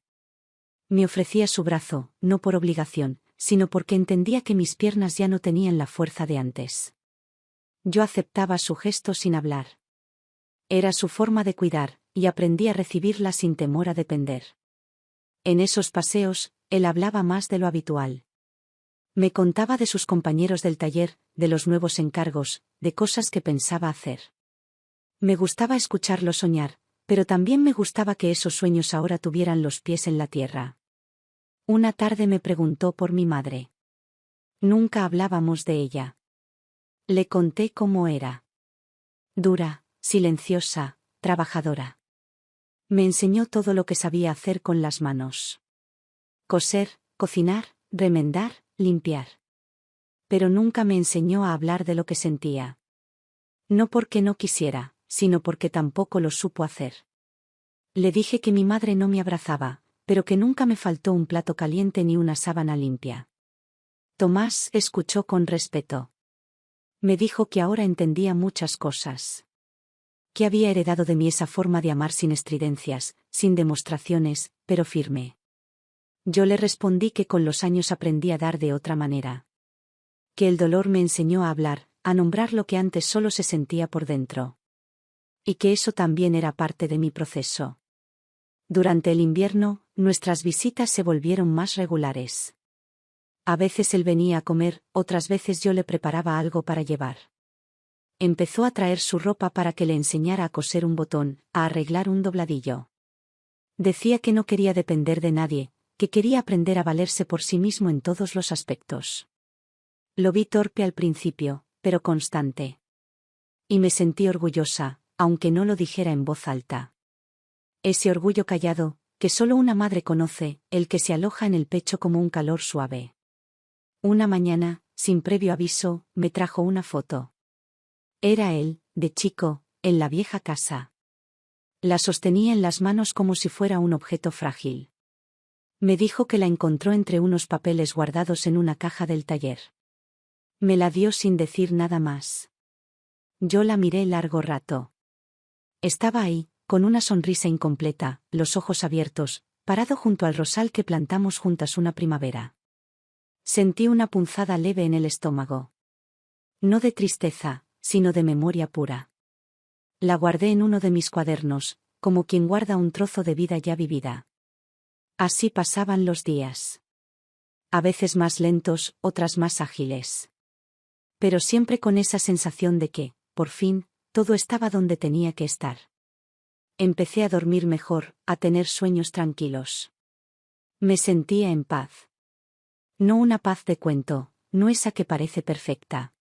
Me ofrecía su brazo, no por obligación, sino porque entendía que mis piernas ya no tenían la fuerza de antes. Yo aceptaba su gesto sin hablar. Era su forma de cuidar, y aprendí a recibirla sin temor a depender. En esos paseos, él hablaba más de lo habitual. Me contaba de sus compañeros del taller, de los nuevos encargos, de cosas que pensaba hacer. Me gustaba escucharlo soñar, pero también me gustaba que esos sueños ahora tuvieran los pies en la tierra. Una tarde me preguntó por mi madre. Nunca hablábamos de ella. Le conté cómo era. Dura, silenciosa, trabajadora. Me enseñó todo lo que sabía hacer con las manos. Coser, cocinar, remendar, limpiar. Pero nunca me enseñó a hablar de lo que sentía. No porque no quisiera, sino porque tampoco lo supo hacer. Le dije que mi madre no me abrazaba, pero que nunca me faltó un plato caliente ni una sábana limpia. Tomás escuchó con respeto. Me dijo que ahora entendía muchas cosas. Que había heredado de mí esa forma de amar sin estridencias, sin demostraciones, pero firme. Yo le respondí que con los años aprendí a dar de otra manera. Que el dolor me enseñó a hablar, a nombrar lo que antes solo se sentía por dentro. Y que eso también era parte de mi proceso. Durante el invierno, nuestras visitas se volvieron más regulares. A veces él venía a comer, otras veces yo le preparaba algo para llevar. Empezó a traer su ropa para que le enseñara a coser un botón, a arreglar un dobladillo. Decía que no quería depender de nadie, que quería aprender a valerse por sí mismo en todos los aspectos. Lo vi torpe al principio, pero constante. Y me sentí orgullosa, aunque no lo dijera en voz alta. Ese orgullo callado, que solo una madre conoce, el que se aloja en el pecho como un calor suave. Una mañana, sin previo aviso, me trajo una foto. Era él, de chico, en la vieja casa. La sostenía en las manos como si fuera un objeto frágil. Me dijo que la encontró entre unos papeles guardados en una caja del taller. Me la dio sin decir nada más. Yo la miré largo rato. Estaba ahí, con una sonrisa incompleta, los ojos abiertos, parado junto al rosal que plantamos juntas una primavera. Sentí una punzada leve en el estómago. No de tristeza, sino de memoria pura. La guardé en uno de mis cuadernos, como quien guarda un trozo de vida ya vivida. Así pasaban los días. A veces más lentos, otras más ágiles. Pero siempre con esa sensación de que, por fin, todo estaba donde tenía que estar. Empecé a dormir mejor, a tener sueños tranquilos. Me sentía en paz. No una paz de cuento, no esa que parece perfecta.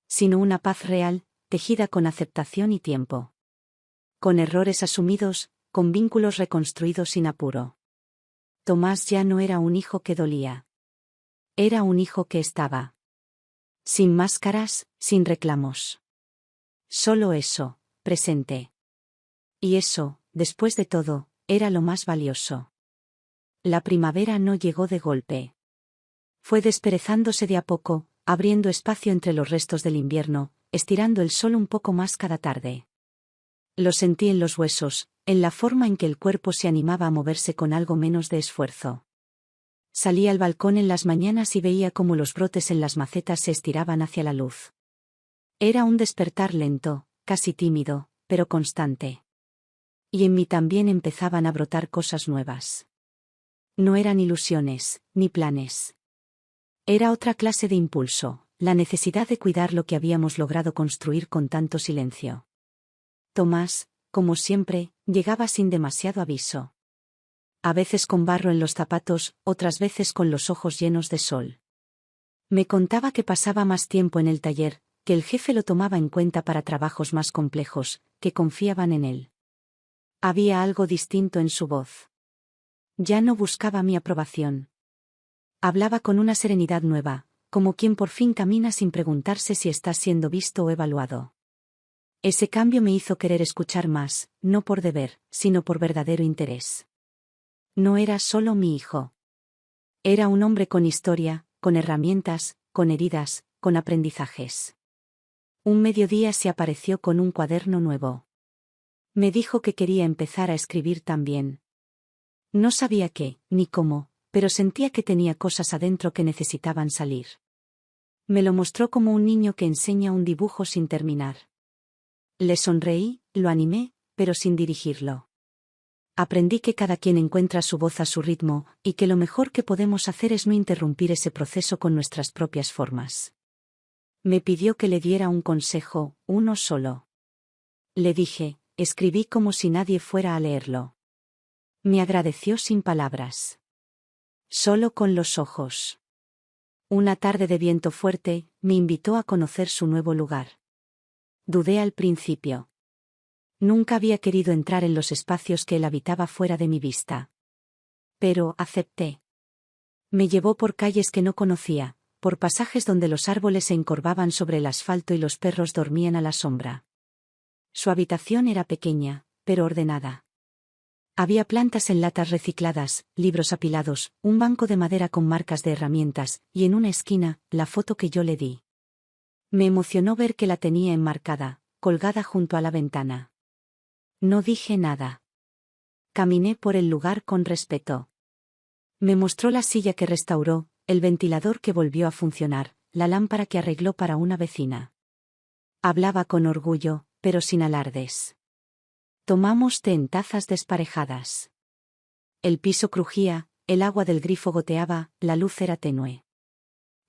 Sino una paz real, tejida con aceptación y tiempo. Con errores asumidos, con vínculos reconstruidos sin apuro. Tomás ya no era un hijo que dolía. Era un hijo que estaba. Sin máscaras, sin reclamos. Solo eso, presente. Y eso, después de todo, era lo más valioso. La primavera no llegó de golpe. Fue desperezándose de a poco, abriendo espacio entre los restos del invierno, estirando el sol un poco más cada tarde. Lo sentí en los huesos, en la forma en que el cuerpo se animaba a moverse con algo menos de esfuerzo. Salí al balcón en las mañanas y veía cómo los brotes en las macetas se estiraban hacia la luz. Era un despertar lento, casi tímido, pero constante. Y en mí también empezaban a brotar cosas nuevas. No eran ilusiones, ni planes. Era otra clase de impulso, la necesidad de cuidar lo que habíamos logrado construir con tanto silencio. Tomás, como siempre, llegaba sin demasiado aviso. A veces con barro en los zapatos, otras veces con los ojos llenos de sol. Me contaba que pasaba más tiempo en el taller, que el jefe lo tomaba en cuenta para trabajos más complejos, que confiaban en él. Había algo distinto en su voz. Ya no buscaba mi aprobación. Hablaba con una serenidad nueva, como quien por fin camina sin preguntarse si está siendo visto o evaluado. Ese cambio me hizo querer escuchar más, no por deber, sino por verdadero interés. No era solo mi hijo. Era un hombre con historia, con herramientas, con heridas, con aprendizajes. Un mediodía se apareció con un cuaderno nuevo. Me dijo que quería empezar a escribir también. No sabía qué, ni cómo, pero sentía que tenía cosas adentro que necesitaban salir. Me lo mostró como un niño que enseña un dibujo sin terminar. Le sonreí, lo animé, pero sin dirigirlo. Aprendí que cada quien encuentra su voz a su ritmo, y que lo mejor que podemos hacer es no interrumpir ese proceso con nuestras propias formas. Me pidió que le diera un consejo, uno solo. Le dije, escribí como si nadie fuera a leerlo. Me agradeció sin palabras. Solo con los ojos. Una tarde de viento fuerte, me invitó a conocer su nuevo lugar. Dudé al principio. Nunca había querido entrar en los espacios que él habitaba fuera de mi vista. Pero acepté. Me llevó por calles que no conocía, por pasajes donde los árboles se encorvaban sobre el asfalto y los perros dormían a la sombra. Su habitación era pequeña, pero ordenada. Había plantas en latas recicladas, libros apilados, un banco de madera con marcas de herramientas, y en una esquina, la foto que yo le di. Me emocionó ver que la tenía enmarcada, colgada junto a la ventana. No dije nada. Caminé por el lugar con respeto. Me mostró la silla que restauró, el ventilador que volvió a funcionar, la lámpara que arregló para una vecina. Hablaba con orgullo, pero sin alardes. Tomamos té en tazas desparejadas. El piso crujía, el agua del grifo goteaba, la luz era tenue.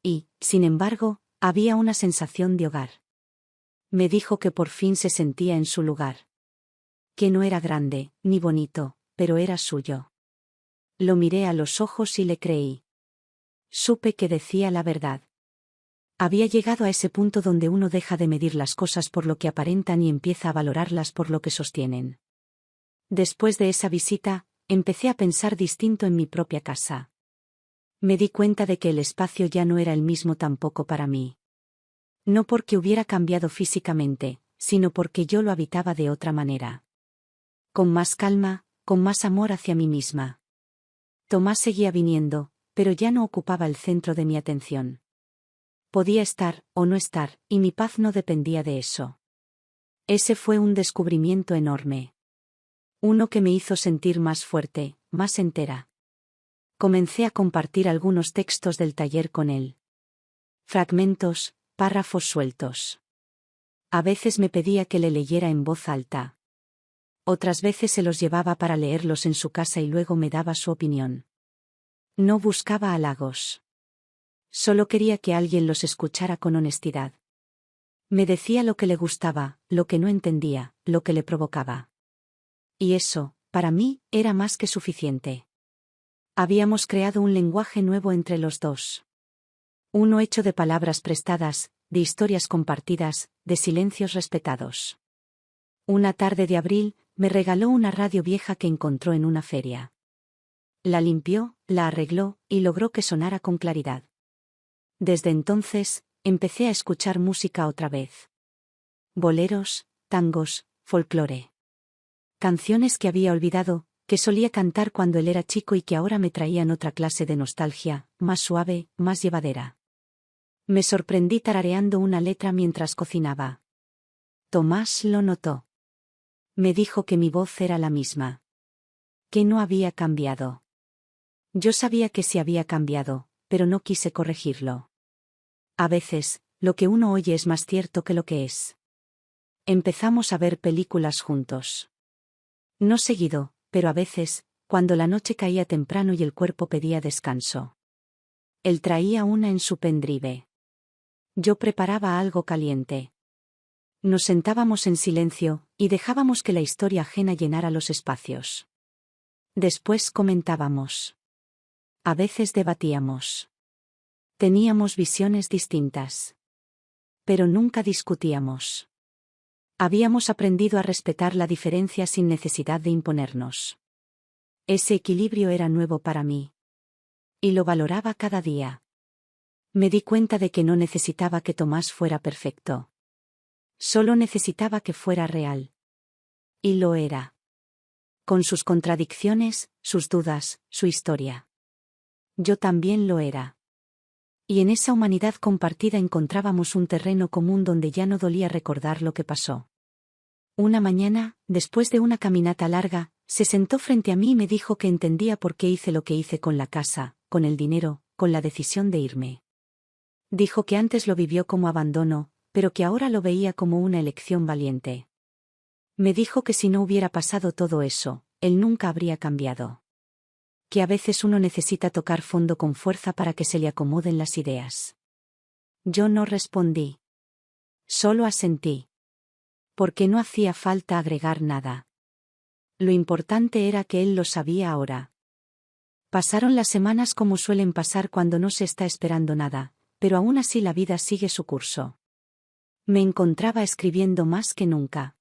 Y, sin embargo, había una sensación de hogar. Me dijo que por fin se sentía en su lugar. Que no era grande, ni bonito, pero era suyo. Lo miré a los ojos y le creí. Supe que decía la verdad. Había llegado a ese punto donde uno deja de medir las cosas por lo que aparentan y empieza a valorarlas por lo que sostienen. Después de esa visita, empecé a pensar distinto en mi propia casa. Me di cuenta de que el espacio ya no era el mismo tampoco para mí. No porque hubiera cambiado físicamente, sino porque yo lo habitaba de otra manera. Con más calma, con más amor hacia mí misma. Tomás seguía viniendo, pero ya no ocupaba el centro de mi atención. Podía estar, o no estar, y mi paz no dependía de eso. Ese fue un descubrimiento enorme. Uno que me hizo sentir más fuerte, más entera. Comencé a compartir algunos textos del taller con él. Fragmentos, párrafos sueltos. A veces me pedía que le leyera en voz alta. Otras veces se los llevaba para leerlos en su casa y luego me daba su opinión. No buscaba halagos. Solo quería que alguien los escuchara con honestidad. Me decía lo que le gustaba, lo que no entendía, lo que le provocaba. Y eso, para mí, era más que suficiente. Habíamos creado un lenguaje nuevo entre los dos. Uno hecho de palabras prestadas, de historias compartidas, de silencios respetados. Una tarde de abril, me regaló una radio vieja que encontró en una feria. La limpió, la arregló, y logró que sonara con claridad. Desde entonces, empecé a escuchar música otra vez. Boleros, tangos, folclore. Canciones que había olvidado, que solía cantar cuando él era chico y que ahora me traían otra clase de nostalgia, más suave, más llevadera. Me sorprendí tarareando una letra mientras cocinaba. Tomás lo notó. Me dijo que mi voz era la misma. Que no había cambiado. Yo sabía que sí había cambiado, pero no quise corregirlo. A veces, lo que uno oye es más cierto que lo que es. Empezamos a ver películas juntos. No seguido, pero a veces, cuando la noche caía temprano y el cuerpo pedía descanso. Él traía una en su pendrive. Yo preparaba algo caliente. Nos sentábamos en silencio, y dejábamos que la historia ajena llenara los espacios. Después comentábamos. A veces debatíamos. Teníamos visiones distintas. Pero nunca discutíamos. Habíamos aprendido a respetar la diferencia sin necesidad de imponernos. Ese equilibrio era nuevo para mí. Y lo valoraba cada día. Me di cuenta de que no necesitaba que Tomás fuera perfecto. Solo necesitaba que fuera real. Y lo era. Con sus contradicciones, sus dudas, su historia. Yo también lo era. Y en esa humanidad compartida encontrábamos un terreno común donde ya no dolía recordar lo que pasó. Una mañana, después de una caminata larga, se sentó frente a mí y me dijo que entendía por qué hice lo que hice con la casa, con el dinero, con la decisión de irme. Dijo que antes lo vivió como abandono, pero que ahora lo veía como una elección valiente. Me dijo que si no hubiera pasado todo eso, él nunca habría cambiado. Que a veces uno necesita tocar fondo con fuerza para que se le acomoden las ideas. Yo no respondí. Solo asentí. Porque no hacía falta agregar nada. Lo importante era que él lo sabía ahora. Pasaron las semanas como suelen pasar cuando no se está esperando nada, pero aún así la vida sigue su curso. Me encontraba escribiendo más que nunca.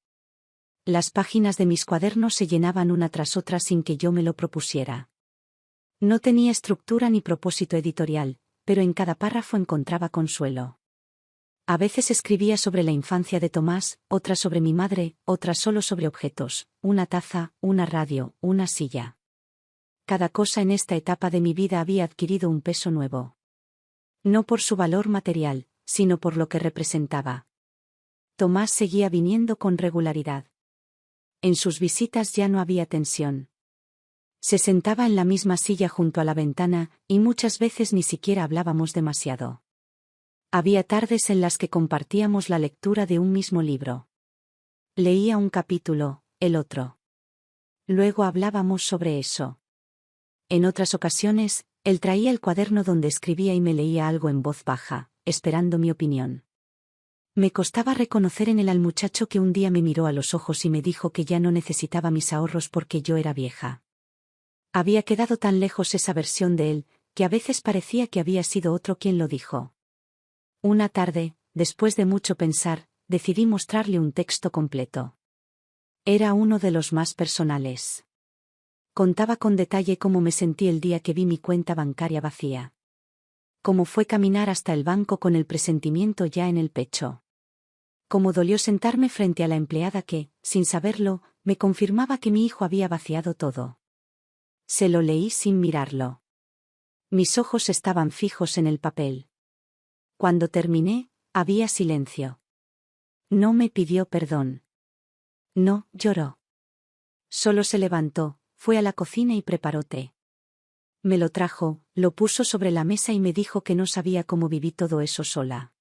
Las páginas de mis cuadernos se llenaban una tras otra sin que yo me lo propusiera. No tenía estructura ni propósito editorial, pero en cada párrafo encontraba consuelo. A veces escribía sobre la infancia de Tomás, otras sobre mi madre, otras solo sobre objetos, una taza, una radio, una silla. Cada cosa en esta etapa de mi vida había adquirido un peso nuevo. No por su valor material, sino por lo que representaba. Tomás seguía viniendo con regularidad. En sus visitas ya no había tensión. Se sentaba en la misma silla junto a la ventana, y muchas veces ni siquiera hablábamos demasiado. Había tardes en las que compartíamos la lectura de un mismo libro. Leía un capítulo, el otro. Luego hablábamos sobre eso. En otras ocasiones, él traía el cuaderno donde escribía y me leía algo en voz baja, esperando mi opinión. Me costaba reconocer en él al muchacho que un día me miró a los ojos y me dijo que ya no necesitaba mis ahorros porque yo era vieja. Había quedado tan lejos esa versión de él, que a veces parecía que había sido otro quien lo dijo. Una tarde, después de mucho pensar, decidí mostrarle un texto completo. Era uno de los más personales. Contaba con detalle cómo me sentí el día que vi mi cuenta bancaria vacía. Cómo fue caminar hasta el banco con el presentimiento ya en el pecho. Cómo dolió sentarme frente a la empleada que, sin saberlo, me confirmaba que mi hijo había vaciado todo. Se lo leí sin mirarlo. Mis ojos estaban fijos en el papel. Cuando terminé, había silencio. No me pidió perdón. No lloró. Solo se levantó, fue a la cocina y preparó té. Me lo trajo, lo puso sobre la mesa y me dijo que no sabía cómo viví todo eso sola.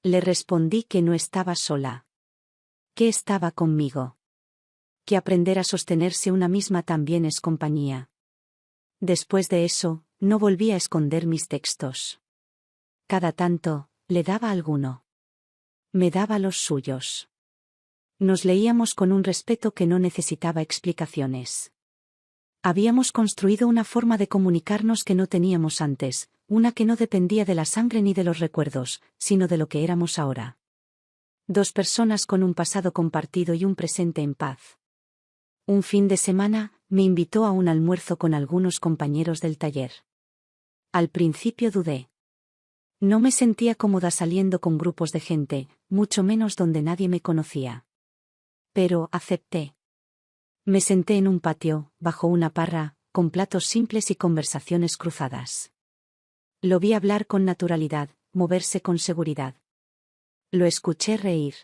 Le respondí que no estaba sola. Que estaba conmigo. Que aprender a sostenerse una misma también es compañía. Después de eso, no volví a esconder mis textos. Cada tanto, le daba alguno. Me daba los suyos. Nos leíamos con un respeto que no necesitaba explicaciones. Habíamos construido una forma de comunicarnos que no teníamos antes, una que no dependía de la sangre ni de los recuerdos, sino de lo que éramos ahora. Dos personas con un pasado compartido y un presente en paz. Un fin de semana, me invitó a un almuerzo con algunos compañeros del taller. Al principio dudé. No me sentía cómoda saliendo con grupos de gente, mucho menos donde nadie me conocía. Pero acepté. Me senté en un patio, bajo una parra, con platos simples y conversaciones cruzadas. Lo vi hablar con naturalidad, moverse con seguridad. Lo escuché reír.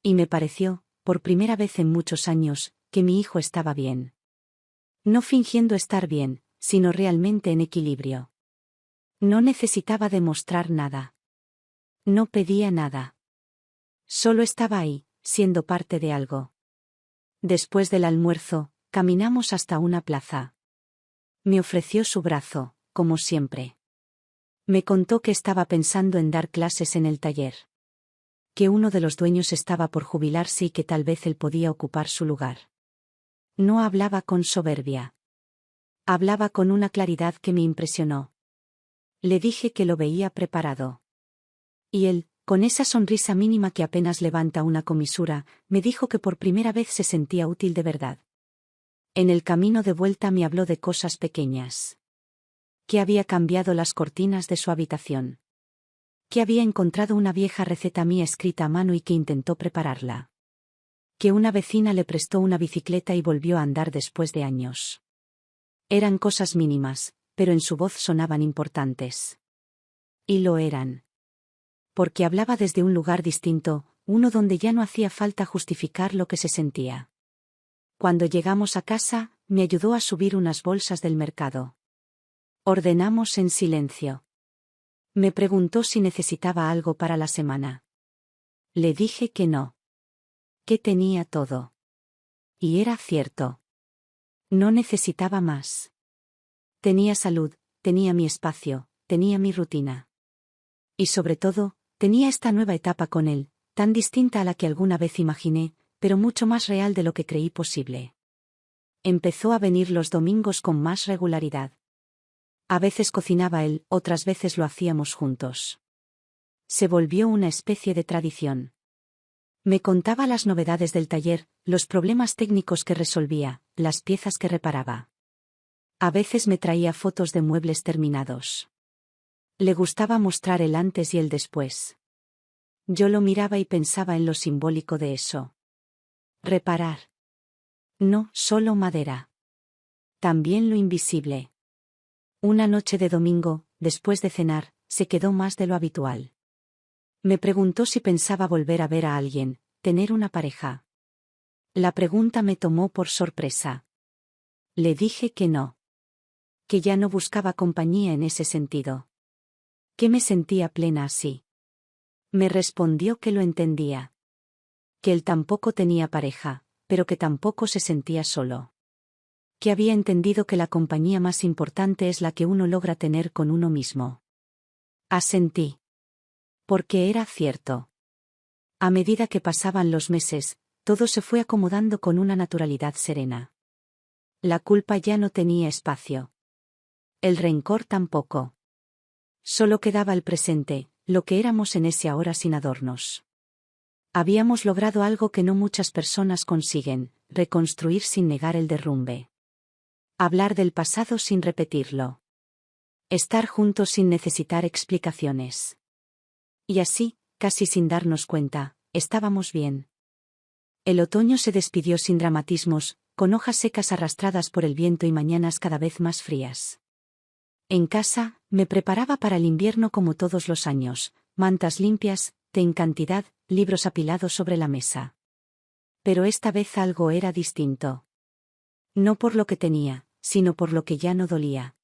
Y me pareció, por primera vez en muchos años, que mi hijo estaba bien. No fingiendo estar bien, sino realmente en equilibrio. No necesitaba demostrar nada. No pedía nada. Solo estaba ahí, siendo parte de algo. Después del almuerzo, caminamos hasta una plaza. Me ofreció su brazo, como siempre. Me contó que estaba pensando en dar clases en el taller. Que uno de los dueños estaba por jubilarse y que tal vez él podía ocupar su lugar. No hablaba con soberbia. Hablaba con una claridad que me impresionó. Le dije que lo veía preparado. Y él, con esa sonrisa mínima que apenas levanta una comisura, me dijo que por primera vez se sentía útil de verdad. En el camino de vuelta me habló de cosas pequeñas. Que había cambiado las cortinas de su habitación. Que había encontrado una vieja receta mía escrita a mano y que intentó prepararla. Que una vecina le prestó una bicicleta y volvió a andar después de años. Eran cosas mínimas, pero en su voz sonaban importantes. Y lo eran. Porque hablaba desde un lugar distinto, uno donde ya no hacía falta justificar lo que se sentía. Cuando llegamos a casa, me ayudó a subir unas bolsas del mercado. Ordenamos en silencio. Me preguntó si necesitaba algo para la semana. Le dije que no. Que tenía todo. Y era cierto. No necesitaba más. Tenía salud, tenía mi espacio, tenía mi rutina. Y sobre todo, tenía esta nueva etapa con él, tan distinta a la que alguna vez imaginé, pero mucho más real de lo que creí posible. Empezó a venir los domingos con más regularidad. A veces cocinaba él, otras veces lo hacíamos juntos. Se volvió una especie de tradición. Me contaba las novedades del taller, los problemas técnicos que resolvía, las piezas que reparaba. A veces me traía fotos de muebles terminados. Le gustaba mostrar el antes y el después. Yo lo miraba y pensaba en lo simbólico de eso. Reparar. No solo madera. También lo invisible. Una noche de domingo, después de cenar, se quedó más de lo habitual. Me preguntó si pensaba volver a ver a alguien, tener una pareja. La pregunta me tomó por sorpresa. Le dije que no. Que ya no buscaba compañía en ese sentido. Que me sentía plena así. Me respondió que lo entendía. Que él tampoco tenía pareja, pero que tampoco se sentía solo. Que había entendido que la compañía más importante es la que uno logra tener con uno mismo. Asentí. Porque era cierto. A medida que pasaban los meses, todo se fue acomodando con una naturalidad serena. La culpa ya no tenía espacio. El rencor tampoco. Solo quedaba el presente, lo que éramos en ese ahora sin adornos. Habíamos logrado algo que no muchas personas consiguen, reconstruir sin negar el derrumbe. Hablar del pasado sin repetirlo. Estar juntos sin necesitar explicaciones. Y así, casi sin darnos cuenta, estábamos bien. El otoño se despidió sin dramatismos, con hojas secas arrastradas por el viento y mañanas cada vez más frías. En casa, me preparaba para el invierno como todos los años, mantas limpias, té en cantidad, libros apilados sobre la mesa. Pero esta vez algo era distinto. No por lo que tenía, sino por lo que ya no dolía.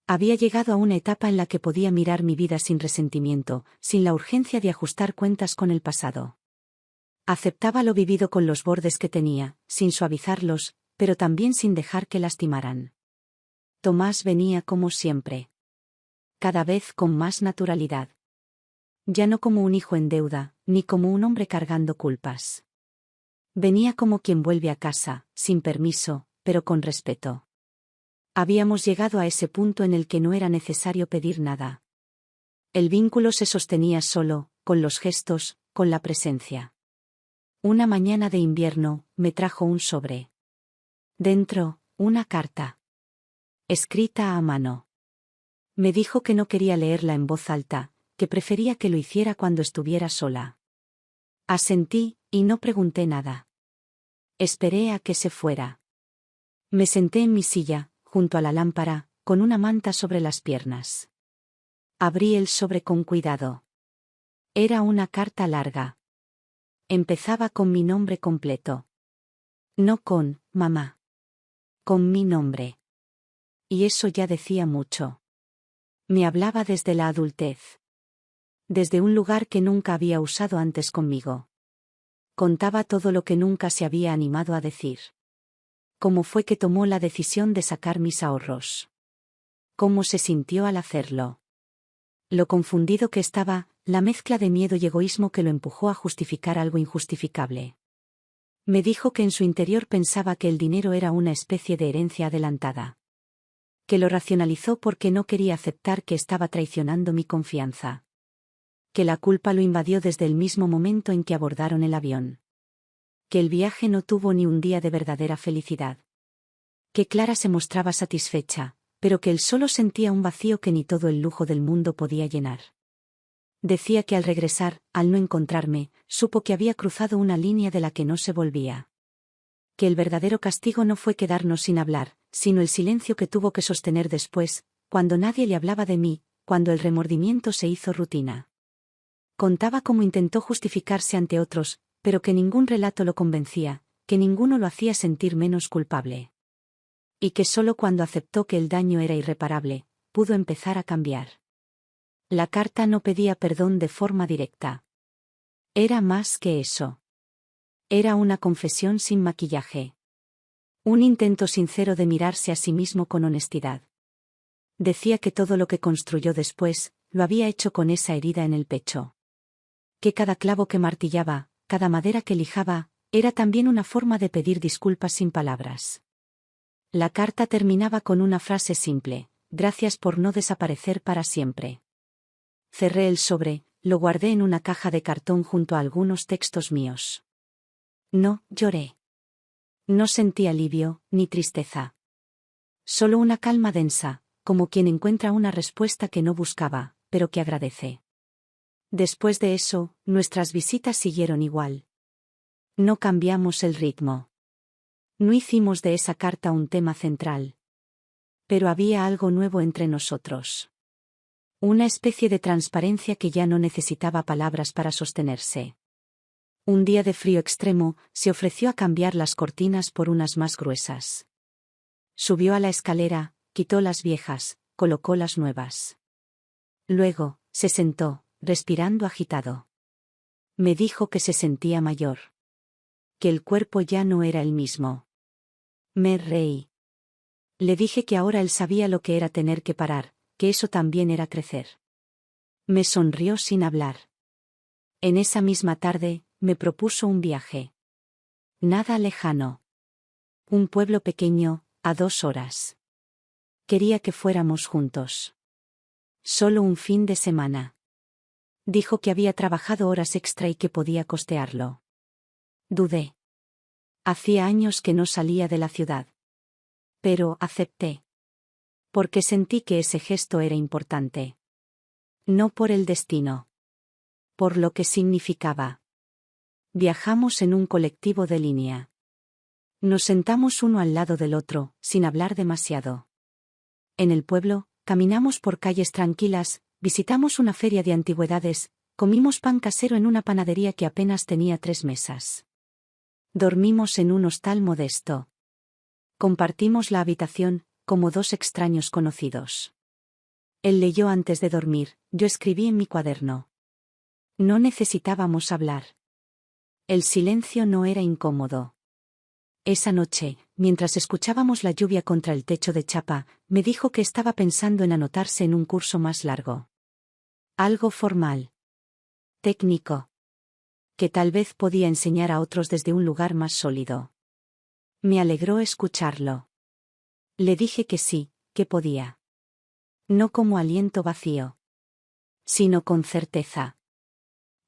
Había llegado a una etapa en la que podía mirar mi vida sin resentimiento, sin la urgencia de ajustar cuentas con el pasado. Aceptaba lo vivido con los bordes que tenía, sin suavizarlos, pero también sin dejar que lastimaran. Tomás venía como siempre. Cada vez con más naturalidad. Ya no como un hijo en deuda, ni como un hombre cargando culpas. Venía como quien vuelve a casa, sin permiso, pero con respeto. Habíamos llegado a ese punto en el que no era necesario pedir nada. El vínculo se sostenía solo, con los gestos, con la presencia. Una mañana de invierno, me trajo un sobre. Dentro, una carta. Escrita a mano. Me dijo que no quería leerla en voz alta, que prefería que lo hiciera cuando estuviera sola. Asentí, y no pregunté nada. Esperé a que se fuera. Me senté en mi silla, junto a la lámpara, con una manta sobre las piernas. Abrí el sobre con cuidado. Era una carta larga. Empezaba con mi nombre completo. No con, mamá. Con mi nombre. Y eso ya decía mucho. Me hablaba desde la adultez. Desde un lugar que nunca había usado antes conmigo. Contaba todo lo que nunca se había animado a decir. Cómo fue que tomó la decisión de sacar mis ahorros. Cómo se sintió al hacerlo. Lo confundido que estaba, la mezcla de miedo y egoísmo que lo empujó a justificar algo injustificable. Me dijo que en su interior pensaba que el dinero era una especie de herencia adelantada. Que lo racionalizó porque no quería aceptar que estaba traicionando mi confianza. Que la culpa lo invadió desde el mismo momento en que abordaron el avión. Que el viaje no tuvo ni un día de verdadera felicidad. Que Clara se mostraba satisfecha, pero que él solo sentía un vacío que ni todo el lujo del mundo podía llenar. Decía que al regresar, al no encontrarme, supo que había cruzado una línea de la que no se volvía. Que el verdadero castigo no fue quedarnos sin hablar, sino el silencio que tuvo que sostener después, cuando nadie le hablaba de mí, cuando el remordimiento se hizo rutina. Contaba cómo intentó justificarse ante otros, pero que ningún relato lo convencía, que ninguno lo hacía sentir menos culpable. Y que solo cuando aceptó que el daño era irreparable, pudo empezar a cambiar. La carta no pedía perdón de forma directa. Era más que eso. Era una confesión sin maquillaje. Un intento sincero de mirarse a sí mismo con honestidad. Decía que todo lo que construyó después, lo había hecho con esa herida en el pecho. Que cada clavo que martillaba, cada madera que lijaba, era también una forma de pedir disculpas sin palabras. La carta terminaba con una frase simple: gracias por no desaparecer para siempre. Cerré el sobre, lo guardé en una caja de cartón junto a algunos textos míos. No lloré. No sentí alivio, ni tristeza. Solo una calma densa, como quien encuentra una respuesta que no buscaba, pero que agradece. Después de eso, nuestras visitas siguieron igual. No cambiamos el ritmo. No hicimos de esa carta un tema central. Pero había algo nuevo entre nosotros. Una especie de transparencia que ya no necesitaba palabras para sostenerse. Un día de frío extremo, se ofreció a cambiar las cortinas por unas más gruesas. Subió a la escalera, quitó las viejas, colocó las nuevas. Luego, se sentó, respirando agitado. Me dijo que se sentía mayor. Que el cuerpo ya no era el mismo. Me reí. Le dije que ahora él sabía lo que era tener que parar, que eso también era crecer. Me sonrió sin hablar. En esa misma tarde, me propuso un viaje. Nada lejano. Un pueblo pequeño, a 2 horas. Quería que fuéramos juntos. Solo un fin de semana. Dijo que había trabajado horas extra y que podía costearlo. Dudé. Hacía años que no salía de la ciudad. Pero acepté. Porque sentí que ese gesto era importante. No por el destino. Por lo que significaba. Viajamos en un colectivo de línea. Nos sentamos uno al lado del otro, sin hablar demasiado. En el pueblo, caminamos por calles tranquilas, visitamos una feria de antigüedades, comimos pan casero en una panadería que apenas tenía 3 mesas. Dormimos en un hostal modesto. Compartimos la habitación, como 2 extraños conocidos. Él leyó antes de dormir, yo escribí en mi cuaderno. No necesitábamos hablar. El silencio no era incómodo. Esa noche, mientras escuchábamos la lluvia contra el techo de chapa, me dijo que estaba pensando en anotarse en un curso más largo. Algo formal. Técnico. Que tal vez podía enseñar a otros desde un lugar más sólido. Me alegró escucharlo. Le dije que sí, que podía. No como aliento vacío, sino con certeza.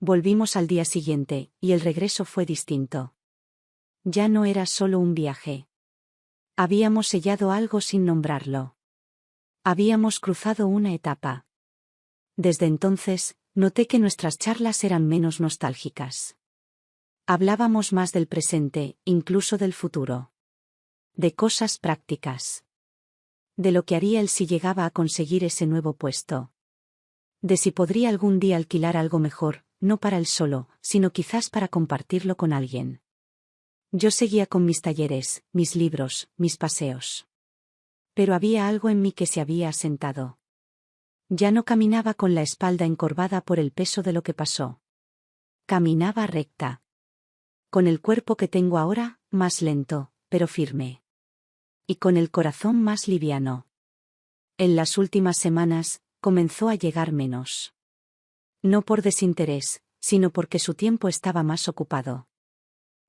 Volvimos al día siguiente, y el regreso fue distinto. Ya no era solo un viaje. Habíamos sellado algo sin nombrarlo. Habíamos cruzado una etapa. Desde entonces, noté que nuestras charlas eran menos nostálgicas. Hablábamos más del presente, incluso del futuro. De cosas prácticas. De lo que haría él si llegaba a conseguir ese nuevo puesto. De si podría algún día alquilar algo mejor, no para él solo, sino quizás para compartirlo con alguien. Yo seguía con mis talleres, mis libros, mis paseos. Pero había algo en mí que se había asentado. Ya no caminaba con la espalda encorvada por el peso de lo que pasó. Caminaba recta. Con el cuerpo que tengo ahora, más lento, pero firme. Y con el corazón más liviano. En las últimas semanas, comenzó a llegar menos. No por desinterés, sino porque su tiempo estaba más ocupado.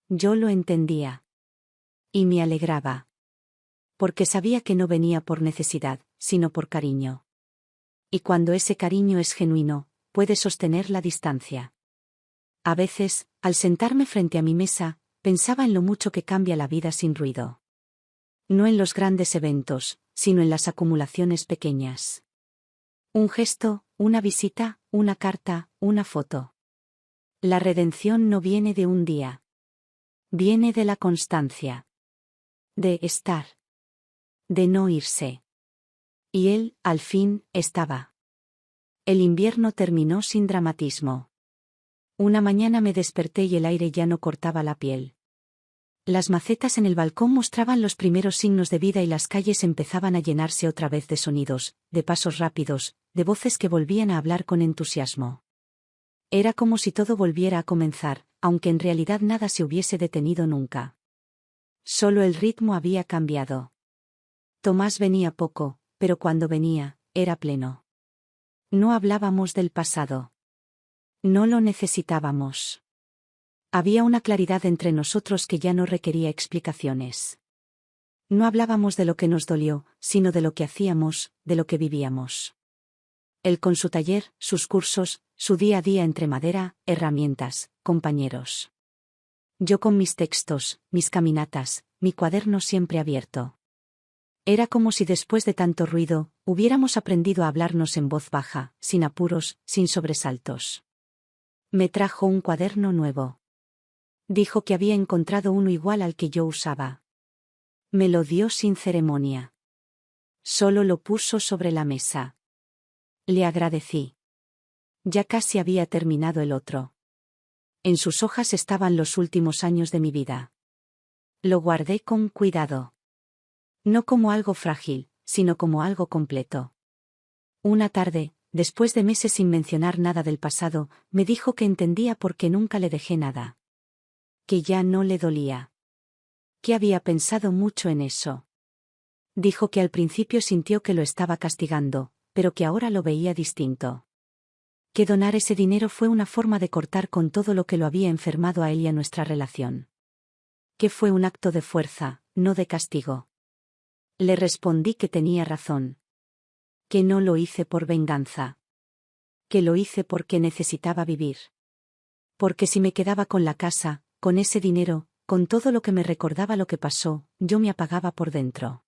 Yo lo entendía. Y me alegraba. Porque sabía que no venía por necesidad, sino por cariño. Y cuando ese cariño es genuino, puede sostener la distancia. A veces, al sentarme frente a mi mesa, pensaba en lo mucho que cambia la vida sin ruido. No en los grandes eventos, sino en las acumulaciones pequeñas. Un gesto, una visita, una carta, una foto. La redención no viene de un día. Viene de la constancia. De estar. De no irse. Y él, al fin, estaba. El invierno terminó sin dramatismo. Una mañana me desperté y el aire ya no cortaba la piel. Las macetas en el balcón mostraban los primeros signos de vida y las calles empezaban a llenarse otra vez de sonidos, de pasos rápidos, de voces que volvían a hablar con entusiasmo. Era como si todo volviera a comenzar, aunque en realidad nada se hubiese detenido nunca. Solo el ritmo había cambiado. Tomás venía poco, pero cuando venía, era pleno. No hablábamos del pasado. No lo necesitábamos. Había una claridad entre nosotros que ya no requería explicaciones. No hablábamos de lo que nos dolió, sino de lo que hacíamos, de lo que vivíamos. Él con su taller, sus cursos, su día a día entre madera, herramientas, compañeros. Yo con mis textos, mis caminatas, mi cuaderno siempre abierto. Era como si después de tanto ruido, hubiéramos aprendido a hablarnos en voz baja, sin apuros, sin sobresaltos. Me trajo un cuaderno nuevo. Dijo que había encontrado uno igual al que yo usaba. Me lo dio sin ceremonia. Solo lo puso sobre la mesa. Le agradecí. Ya casi había terminado el otro. En sus hojas estaban los últimos años de mi vida. Lo guardé con cuidado. No como algo frágil, sino como algo completo. Una tarde, después de meses sin mencionar nada del pasado, me dijo que entendía por qué nunca le dejé nada. Que ya no le dolía. Que había pensado mucho en eso. Dijo que al principio sintió que lo estaba castigando, pero que ahora lo veía distinto. Que donar ese dinero fue una forma de cortar con todo lo que lo había enfermado a él y a nuestra relación. Que fue un acto de fuerza, no de castigo. Le respondí que tenía razón. Que no lo hice por venganza. Que lo hice porque necesitaba vivir. Porque si me quedaba con la casa, con ese dinero, con todo lo que me recordaba lo que pasó, yo me apagaba por dentro.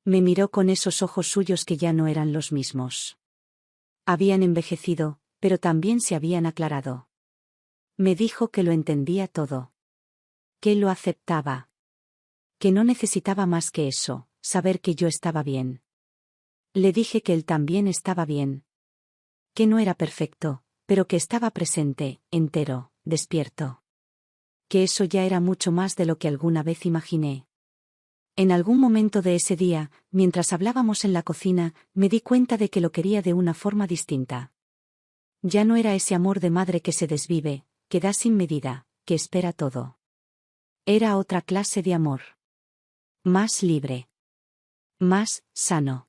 Me miró con esos ojos suyos que ya no eran los mismos. Habían envejecido, pero también se habían aclarado. Me dijo que lo entendía todo. Que lo aceptaba. Que no necesitaba más que eso, saber que yo estaba bien. Le dije que él también estaba bien. Que no era perfecto, pero que estaba presente, entero, despierto. Que eso ya era mucho más de lo que alguna vez imaginé. En algún momento de ese día, mientras hablábamos en la cocina, me di cuenta de que lo quería de una forma distinta. Ya no era ese amor de madre que se desvive, que da sin medida, que espera todo. Era otra clase de amor. Más libre. Más sano.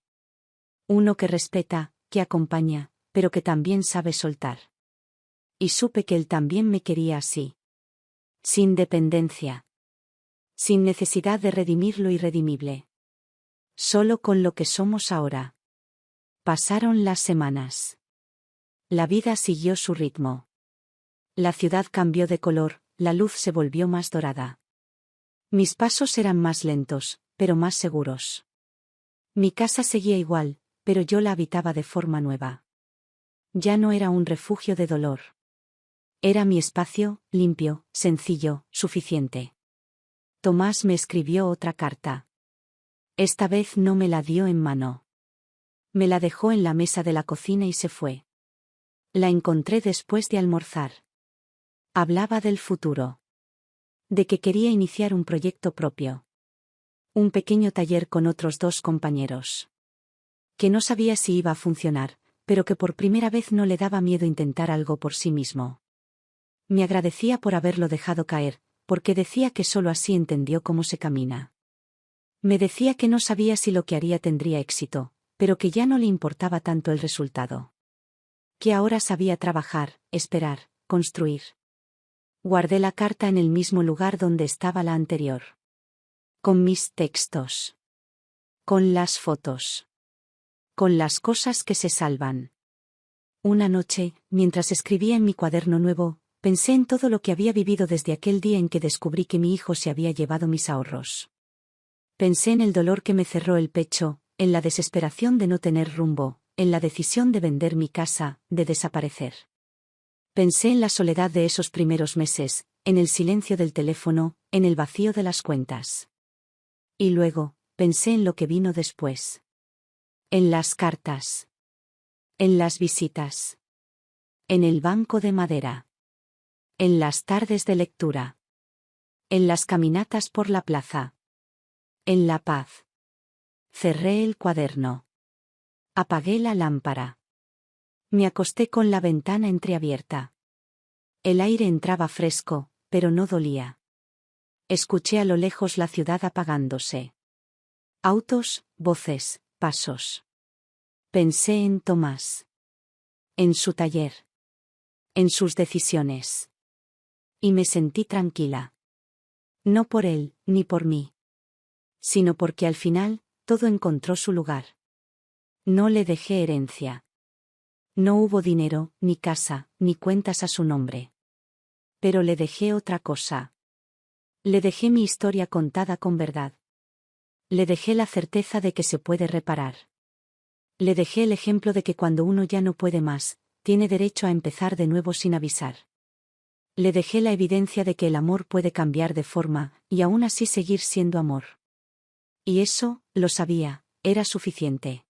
Uno que respeta, que acompaña, pero que también sabe soltar. Y supe que él también me quería así. Sin dependencia. Sin necesidad de redimir lo irredimible. Solo con lo que somos ahora. Pasaron las semanas. La vida siguió su ritmo. La ciudad cambió de color, la luz se volvió más dorada. Mis pasos eran más lentos, pero más seguros. Mi casa seguía igual, pero yo la habitaba de forma nueva. Ya no era un refugio de dolor. Era mi espacio, limpio, sencillo, suficiente. Tomás me escribió otra carta. Esta vez no me la dio en mano. Me la dejó en la mesa de la cocina y se fue. La encontré después de almorzar. Hablaba del futuro. De que quería iniciar un proyecto propio. Un pequeño taller con otros 2 compañeros. Que no sabía si iba a funcionar, pero que por primera vez no le daba miedo intentar algo por sí mismo. Me agradecía por haberlo dejado caer, porque decía que solo así entendió cómo se camina. Me decía que no sabía si lo que haría tendría éxito, pero que ya no le importaba tanto el resultado. Que ahora sabía trabajar, esperar, construir. Guardé la carta en el mismo lugar donde estaba la anterior. Con mis textos. Con las fotos. Con las cosas que se salvan. Una noche, mientras escribía en mi cuaderno nuevo, pensé en todo lo que había vivido desde aquel día en que descubrí que mi hijo se había llevado mis ahorros. Pensé en el dolor que me cerró el pecho, en la desesperación de no tener rumbo, en la decisión de vender mi casa, de desaparecer. Pensé en la soledad de esos primeros meses, en el silencio del teléfono, en el vacío de las cuentas. Y luego, pensé en lo que vino después. En las cartas. En las visitas. En el banco de madera. En las tardes de lectura. En las caminatas por la plaza. En la paz. Cerré el cuaderno. Apagué la lámpara. Me acosté con la ventana entreabierta. El aire entraba fresco, pero no dolía. Escuché a lo lejos la ciudad apagándose. Autos, voces, pasos. Pensé en Tomás. En su taller. En sus decisiones. Y me sentí tranquila. No por él, ni por mí. Sino porque al final, todo encontró su lugar. No le dejé herencia. No hubo dinero, ni casa, ni cuentas a su nombre. Pero le dejé otra cosa. Le dejé mi historia contada con verdad. Le dejé la certeza de que se puede reparar. Le dejé el ejemplo de que cuando uno ya no puede más, tiene derecho a empezar de nuevo sin avisar. Le dejé la evidencia de que el amor puede cambiar de forma, y aún así seguir siendo amor. Y eso, lo sabía, era suficiente.